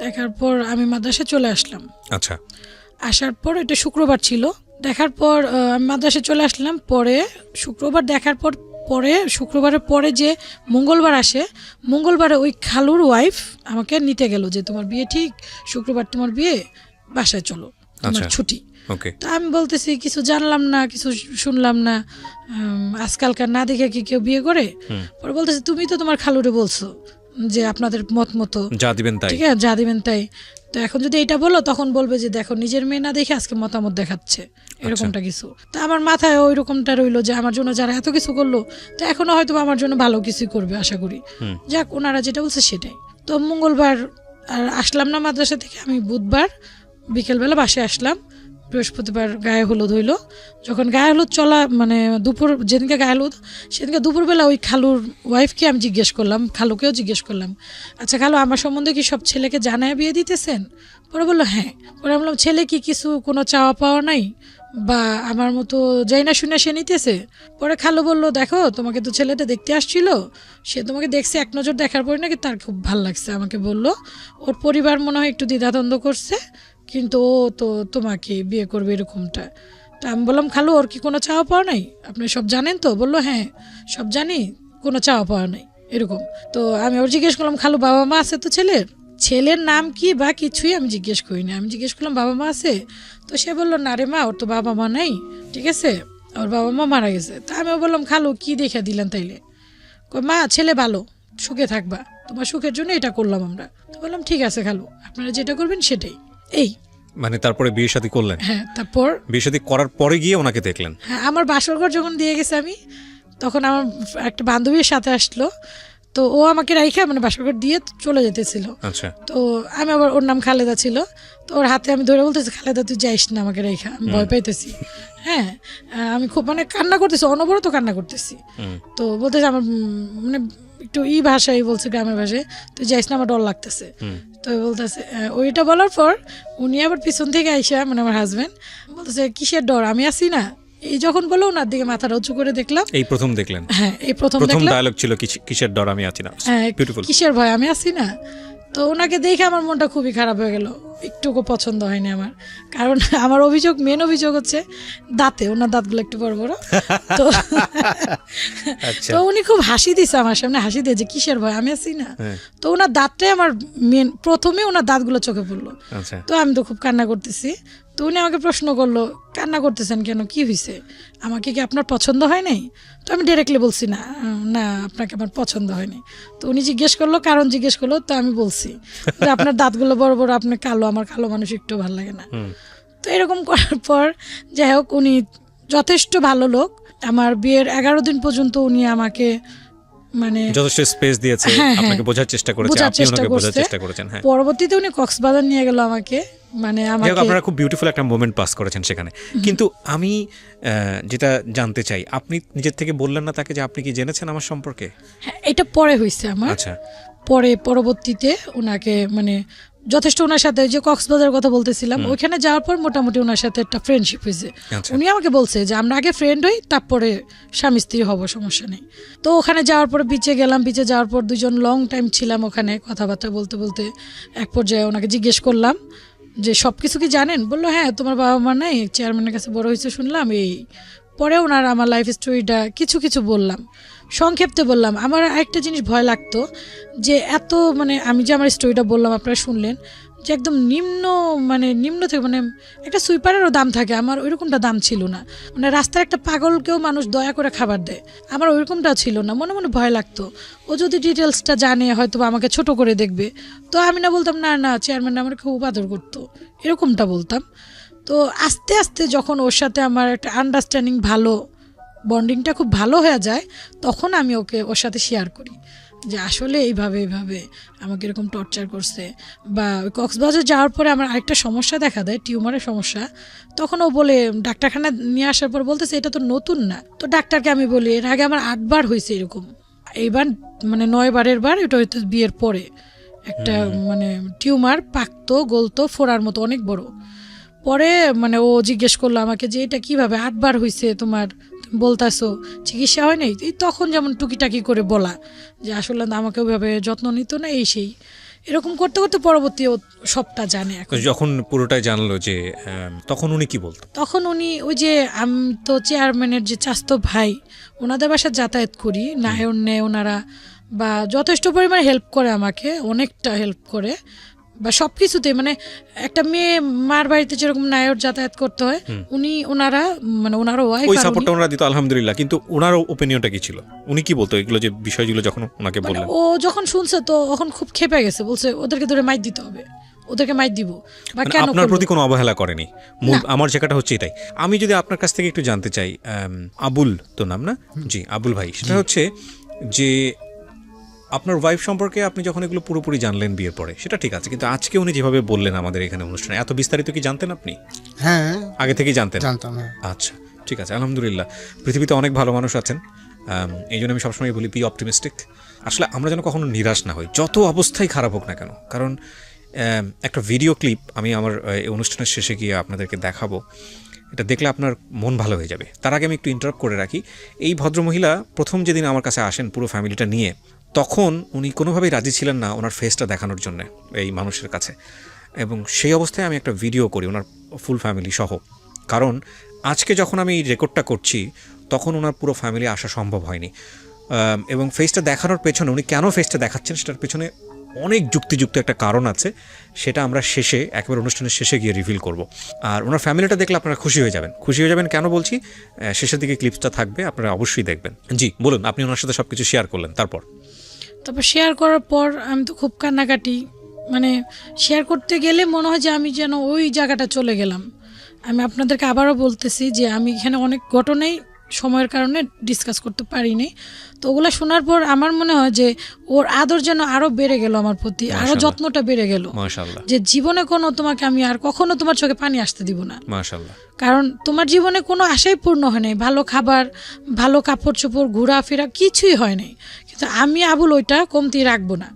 দেখার পর আমি মাদ্রাসায় চলে আসলাম। আচ্ছা। আসার পর এটা শুক্রবার ছিল। দেখার পর আমি মাদ্রাসায় চলে আসলাম। পরে শুক্রবার দেখার পরে শুক্রবারের পরে যে মঙ্গলবার আসে, মঙ্গলবারে ওই খালুর ওয়াইফ আমাকে নিতে গেল যে তোমার বিয়ে ঠিক, শুক্রবার তোমার বিয়ে, বাসায় চলো, তোমার ছুটি। তা আমি বলতেছি কিছু জানলাম না, কিছু শুনলাম না, আজকালকার না দেখে কি কেউ বিয়ে করে? পরে বলতেছে তুমি তো তোমার খালুরে বলছো যে আপনাদের মত মতো যা দিবেন তাই, ঠিক আছে, যা দিবেন তাই। তো এখন যদি এটা বলো তখন বলবে যে দেখো নিজের মেয়ে না দেখে আজকে মতামত দেখাচ্ছে, এরকমটা কিছু। তা আমার মাথায় ওই রকমটা রইলো যে আমার জন্য যারা এত কিছু করলো, তো এখনো হয়তো আমার জন্য ভালো কিছুই করবে আশা করি। যাক, ওনারা যেটা বলছে সেটাই। তো মঙ্গলবার আর আসলাম না মাদ্রাসা থেকে, আমি বুধবার বিকেলবেলা বাসায় আসলাম। বৃহস্পতিবার গায়ে হলুদ হইলো। যখন গায়ে হলুদ চলা মানে দুপুর, যেদিনকে গায়ে হলুদ সেদিনকে দুপুরবেলা ওই খালুর ওয়াইফকে আমি জিজ্ঞেস করলাম, খালুকেও জিজ্ঞেস করলাম, আচ্ছা খালু আমার সম্বন্ধে কি সব ছেলেকে জানায় বিয়ে দিতেছেন? পরে বললো হ্যাঁ। পরে আমি বললাম ছেলে কি কিছু কোনো চাওয়া পাওয়া নাই, বা আমার মতো যাই না শুনে সে নিতেছে? পরে খালু বললো দেখো তোমাকে তো ছেলেটা দেখতে আসছিল, সে তোমাকে দেখছে, এক নজর দেখার পরে নাকি তার খুব ভালো লাগছে। আমাকে বললো ওর পরিবার মনে হয় একটু দ্বিধাদ্বন্দ্ব করছে, কিন্তু ও তো তোমাকে বিয়ে করবে এরকমটা। তা আমি বললাম খালু ওর কি কোনো চাওয়া পাওয়া নাই, আপনি সব জানেন তো? বললো হ্যাঁ সব জানি, কোনো চাওয়া পাওয়া নাই এরকম। তো আমি ওর জিজ্ঞেস করলাম খালু বাবা মা আছে তো ছেলের নাম কি বা কিছুই আমি জিজ্ঞেস করিনি। আমি জিজ্ঞেস করলাম বাবা মা আছে? তো সে বললো না রে মা, ওর তো বাবা মা নাই, ঠিক আছে, ওর বাবা মা মারা গেছে। তা আমি বললাম খালু কি দেখে দিলেন তাইলে? মা ছেলে ভালো, সুখে থাকবা, তোমার সুখের জন্য এটা করলাম আমরা। তো বললাম ঠিক আছে খালু, আপনারা যেটা করবেন সেটাই। এই মানে তারপরে বিয়ে শাদী করলেন? হ্যাঁ, তারপর বিয়ে শাদী করার পরে গিয়ে ওনাকে দেখলেন? হ্যাঁ, আমার বাসরঘর যখন দিয়ে গেছে আমি, তখন আমার একটা বান্ধবীর সাথে আসলো, তো ও আমাকে রাইখা মানে বাসরঘর দিয়ে চলে যেতেছিল। আচ্ছা। তো আমি আবার, ওর নাম খালেদা ছিল, তো ওর হাতে আমি ধরে বলতেছি খালেদা তুই যাইস না আমাকে রাইখা, আমি ভয় পাইতেছি। হ্যাঁ আমি খুব মানে কান্না করতেছি, অনবরত কান্না করতেছি। তো বলতেছে আমার মানে একটু ভাষায় বলছে, গ্রামের ভাষায়, তুই যাইস না আমার ডর লাগতেছে। তো বলতেছে ওইটা বলার পর উনি আবার পিছন থেকে আইসা মানে আমার হাজবেন্ড বলতেছে কিসের ডর, আমি আছি না। এই যখন বলো ওনার দিকে মাথাটা উঁচু করে দেখলাম, এই প্রথম দেখলেন? হ্যাঁ এই প্রথম প্রথম দেখলাম। ডায়লগ ছিল কিসের ডর আমি আছি না। হ্যাঁ বিউটিফুল। কিসের ভয়, আমি আছি না। তো ওনাকে দেখে আমার মনটা খুবই খারাপ হয়ে গেল, একটুকু পছন্দ হয়নি আমার। কারণ আমার মেন অভিযোগ হচ্ছে দাঁতে, ওনার দাঁতগুলো একটু বড় বড়। তো আচ্ছা। তো উনি খুব হাসি দিছে আমার সামনে, হাসি দিয়ে যে কিসের ভয়, আমি আছি না। তো ওনার দাঁতটাই আমার মেন, প্রথমে ওনার দাঁতগুলো চোখে পড়লো। আচ্ছা। তো আমি তো খুব কান্না করতেছি। তো উনি আমাকে প্রশ্ন করলো কান্না করতেছেন কেন, কি হয়েছে, আমাকে কি আপনার পছন্দ হয় নাই? তো আমি ডিরেক্টলি বলছি না, না আপনাকে আমার পছন্দ হয়নি। তো উনি জিজ্ঞেস করলো, কারণ জিজ্ঞেস করলো। তো আমি বলছি যে আপনার দাঁতগুলো বড় বড়, আপনি কালো, আমার কালো মানুষ একটু ভালো লাগে না। তো এরকম করার পর যাই হোক উনি যথেষ্ট ভালো লোক। আমার বিয়ের 11 দিন পর্যন্ত উনি আমাকে মানে যথেষ্ট স্পেস দিয়েছে, আপনাকে বোঝার চেষ্টা করেছে, আপনি ওনাকে বোঝার চেষ্টা করেছেন। হ্যাঁ, পরবর্তীতে উনি কক্সবাজার নিয়ে গেল আমাকে, মানে আমাকে। আপনারা খুব বিউটিফুল একটা মোমেন্ট পাস করেছেন সেখানে। কিন্তু আমি যেটা জানতে চাই, আপনি নিজের থেকে বললেন না তাকে যে আপনি কি জেনেছেন আমার সম্পর্কে? হ্যাঁ এটা পরে হয়েছে আমার। আচ্ছা। পরবর্তীতে ওনাকে মানে যথেষ্ট ওনার সাথে যে কক্সবাজারের কথা বলতেছিলাম, ওইখানে যাওয়ার পর মোটামুটি ওনার সাথে একটা ফ্রেন্ডশিপ হয়েছে। উনি আমাকে বলছে যে আমরা আগে ফ্রেন্ড হই, তারপরে স্বামী স্ত্রী হব, সমস্যা নেই। তো ওখানে যাওয়ার পর বিচে গেলাম, বিচে যাওয়ার পর দুজন লং টাইম ছিলাম ওখানে, কথাবার্তা বলতে বলতে এক পর্যায়ে ওনাকে জিজ্ঞেস করলাম যে সব কিছু কি জানেন? বললো হ্যাঁ, তোমার বাবা মা নাই, চেয়ারম্যানের কাছে বড় হয়েছে শুনলাম। এই পরে ওনার আমার লাইফ স্টোরিটা কিছু কিছু বললাম, সংক্ষেপে বললাম। আমার আরেকটা জিনিস ভয় লাগতো যে এত মানে আমি যে আমার স্টোরিটা বললাম আপনারা শুনলেন, যে একদম নিম্ন থেকে মানে একটা সুইপারেরও দাম থাকে, আমার ওইরকমটা দাম ছিল না। মানে রাস্তার একটা পাগলকেও মানুষ দয়া করে খাবার দেয়, আমার ওইরকমটা ছিল না। মনে মনে ভয় লাগতো ও যদি ডিটেলসটা জানে হয়তো আমাকে ছোট করে দেখবে। তো আমি না বলতাম না না চেয়ারম্যান আমার খুব আদর করতো, এরকমটা বলতাম। তো আস্তে আস্তে যখন ওর সাথে আমার একটা আন্ডারস্ট্যান্ডিং ভালো, বন্ডিংটা খুব ভালো হয়ে যায়, তখন আমি ওর সাথে শেয়ার করি যে আসলে এইভাবে আমাকে এরকম টর্চার করছে। বা কক্সবাজার যাওয়ার পরে আমার আরেকটা সমস্যা দেখা দেয়, টিউমারের সমস্যা। তখন ও বলে, ডাক্তারখানা নিয়ে আসার পর বলতেছে এটা তো নতুন না। তো ডাক্তারকে আমি বলি এর আগে আমার 8 বার হয়েছে এরকম, এইবার মানে 9 বারের বার, এটা হয়তো বিয়ের পরে একটা মানে টিউমার পাকতো, গলতো, ফোড়ার মতো অনেক বড়। পরে মানে ও জিজ্ঞেস করলো আমাকে যে এটা কিভাবে 8 বার হয়েছে তোমার, তুমি বলতাছো চিকিৎসা হয় নাই? তখন যেমন টুকিটাকি করে বলা যে আসলে আমাকে ওইভাবে যত্ন নিত না, এই সেই এরকম করতে করতে পরবর্তী ও সবটা জানে। এখন যখন পুরোটাই জানলো যে তখন উনি কি বলতো? তখন উনি ওই যে আমি তো চেয়ারম্যানের যে চাস্তো ভাই, ওনাদের বাসায় যাতায়াত করি, নায়ন নেয় ওনারা, বা যথেষ্ট পরিমাণে হেল্প করে আমাকে, অনেকটা হেল্প করে বা সব কিছুতে। মানে একটা মেয়ে মার বাড়িতে যেরকম নায়র যাতায়াত করতে হয়, ওনারা মানে ওনারও ওয়াইফ ওই সাপোর্টটা ওনারা দিত আলহামদুলিল্লাহ। কিন্তু ওনার ওপিনিয়নটা কি ছিল? উনি কি বলতো এগুলো যে বিষয়গুলো যখন ওনাকে বললেন? ও যখন শুনছে তো তখন খুব ক্ষেপে গেছে, বলছে ওদেরকে ধরে মাইর দিতে হবে, ওদেরকে মাইর দিব। বা কেন আপনার প্রতি কোনো অবহেলা করেনি? আমার জায়গাটা হচ্ছে এটাই। আমি যদি আপনার কাছ থেকে একটু জানতে চাই, আবুল তো নাম না? জি আবুল ভাই, সেটা হচ্ছে যে আপনার ওয়াইফ সম্পর্কে আপনি যখন এগুলো পুরোপুরি জানলেন বিয়ের পরে, সেটা ঠিক আছে, কিন্তু আজকে উনি যেভাবে বললেন আমাদের এখানে অনুষ্ঠানে, এত বিস্তারিত কি জানতেন আপনি? হ্যাঁ আগে থেকেই জানতেন? জানতাম। আচ্ছা ঠিক আছে, আলহামদুলিল্লাহ। পৃথিবীতে অনেক ভালো মানুষ আছেন, এই জন্য আমি সবসময় বলি বি অপটিমিস্টিক। আসলে আমরা যেন কখনো নিরাশ না হই, যত অবস্থাই খারাপ হোক না কেন। কারণ একটা ভিডিও ক্লিপ আমি আমার এই অনুষ্ঠানের শেষে গিয়ে আপনাদেরকে দেখাবো, এটা দেখলে আপনার মন ভালো হয়ে যাবে। তার আগে আমি একটু ইন্টারাপ্ট করে রাখি। এই ভদ্রমহিলা প্রথম যেদিন আমার কাছে আসেন পুরো ফ্যামিলিটা নিয়ে, তখন উনি কোনোভাবেই রাজি ছিলেন না ওনার ফেসটা দেখানোর জন্য এই মানুষের কাছে, এবং সেই অবস্থায় আমি একটা ভিডিও করি ওনার ফুল ফ্যামিলি সহ। কারণ আজকে যখন আমি এই রেকর্ডটা করছি তখন ওনার পুরো ফ্যামিলি আসা সম্ভব হয়নি, এবং ফেসটা দেখানোর পেছনে, উনি কেন ফেসটা দেখাচ্ছেন সেটার পেছনে অনেক যুক্তিযুক্ত একটা কারণ আছে, সেটা আমরা শেষে একেবারে অনুষ্ঠানের শেষে গিয়ে রিভিল করব। আর ওনার ফ্যামিলিটা দেখলে আপনারা খুশি হয়ে যাবেন। কেন বলছি, শেষের দিকে ক্লিপসটা থাকবে, আপনারা অবশ্যই দেখবেন। জি বলুন, আপনি ওনার সাথে সব কিছু শেয়ার করলেন, তারপর শেয়ার করার পর আমি তো খুব কান্নাকাটি, মানে শেয়ার করতে গেলে মনে হয় যে আমি যেন ওই জায়গাটা চলে গেলাম। আমি আপনাদেরকে আবারও বলতেছি যে আমি এখানে অনেক ঘটনাই সময়ের কারণে ডিসকাস করতে পারিনি। তো ওগুলো শোনার পর আমার মনে হয় যে ওর আদর যেন আরো বেড়ে গেল আমার প্রতি, আরো মাশাআল্লাহ। যত্নটা বেড়ে গেল, মাশাআল্লাহ যে জীবনে কোনো তোমাকে আমি আর কখনো তোমার চোখে পানি আসতে দিব না, মাশাআল্লাহ। কারণ তোমার জীবনে কোনো আশাই পূর্ণ হয় নাই, ভালো খাবার, ভালো কাপড় চোপড়, ঘোরাফেরা কিছুই হয় নাই, কিন্তু আমি আবুল ওইটা কমতি রাখবো না।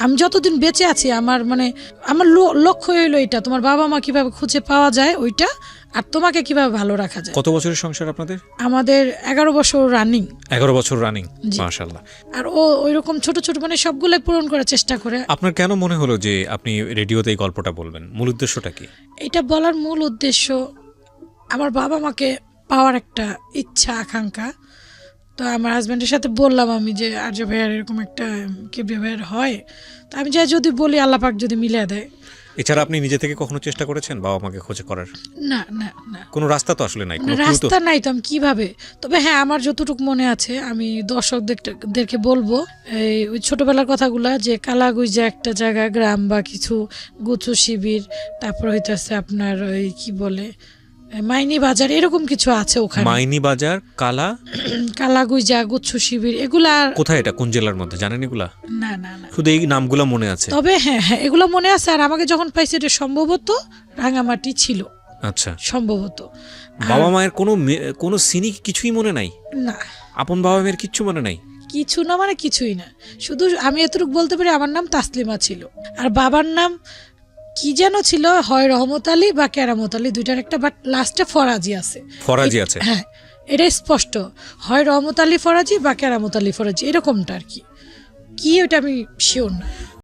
আমি যতদিন বেঁচে আছি আমার মানে আমার লক্ষ্য হইলো এটা, তোমার বাবা মা কিভাবে খুঁজে পাওয়া যায় ওইটা, আর তোমাকে কিভাবে ভালো রাখা যায়। কত বছরের সংসার আপনাদের? আমাদের 11 বছর রানিং। 11 বছর রানিং, জি। মাশাআল্লাহ। আর ও ওইরকম ছোট ছোট মানে সবগুলো পূরণ করার চেষ্টা করে। আপনার কেন মনে হলো যে আপনি রেডিওতে এই গল্পটা বলবেন? মূল উদ্দেশ্যটা কি? এটা বলার মূল উদ্দেশ্য আমার বাবা মাকে পাওয়ার একটা ইচ্ছা, আকাঙ্ক্ষা। তো আমার হাজব্যান্ডের সাথে বললাম আমি যে আর্য ভাইয়ার এরকম একটা কিবরিয়া ভাইয়ার হয়, তো আমি যাই যদি বলি আল্লাহ পাক যদি মিলিয়ে দেয়। এছাড়া আপনি নিজে থেকে কখনো চেষ্টা করেছেন বাবা মাকে খোঁজে করার? না না না, কোনো রাস্তা তো আসলে নাই, কোনো clue তো। রাস্তা নাই তো আমি কিভাবে। তবে হ্যাঁ, আমার যতটুকু মনে আছে আমি দর্শকদেরকে বলবো এই ওই ছোটবেলার কথাগুলা, যে কালাগুইজা একটা জায়গা, গ্রাম বা কিছু গুচ্ছ শিবির, তারপর হইতেছে আপনার ওই কি বলে মাইনি বাজার, এরকম কিছু আছে ওখানে। মাইনি বাজার, কালাগুইজা, গুচ্ছ শিবির, এগুলা কোথায়? এটা কোন জেলার মধ্যে জানেন এগুলা? না না না, শুধু এই নামগুলো মনে আছে। তবে হ্যাঁ হ্যাঁ এগুলো মনে আছে। আর আমাকে যখন পাইছে এটা সম্ভবত রাঙামাটি ছিল, আচ্ছা। সম্ভবত। বাবা মায়ের কোনো সিনি কিছুই মনে নাই? না, আপন বাবা মায়ের কিচ্ছু মনে নাই? কিছু না মানে কিছুই না। শুধু আমি এতটুকু বলতে পারি আমার নাম তাসলিমা ছিল, আর বাবার নাম কি যেন ছিল, হয় রহমত আলী বা কেরামত আলী, দুইটার একটা, বাট লাস্টে ফরাজি আছে। ফরাজি আছে? হ্যাঁ, এটাই স্পষ্ট, হয় রহমত আলী ফরাজি বা কেরামত আলী ফরাজি, এরকমটা আর কি। কি ওটা আমি শিওর না।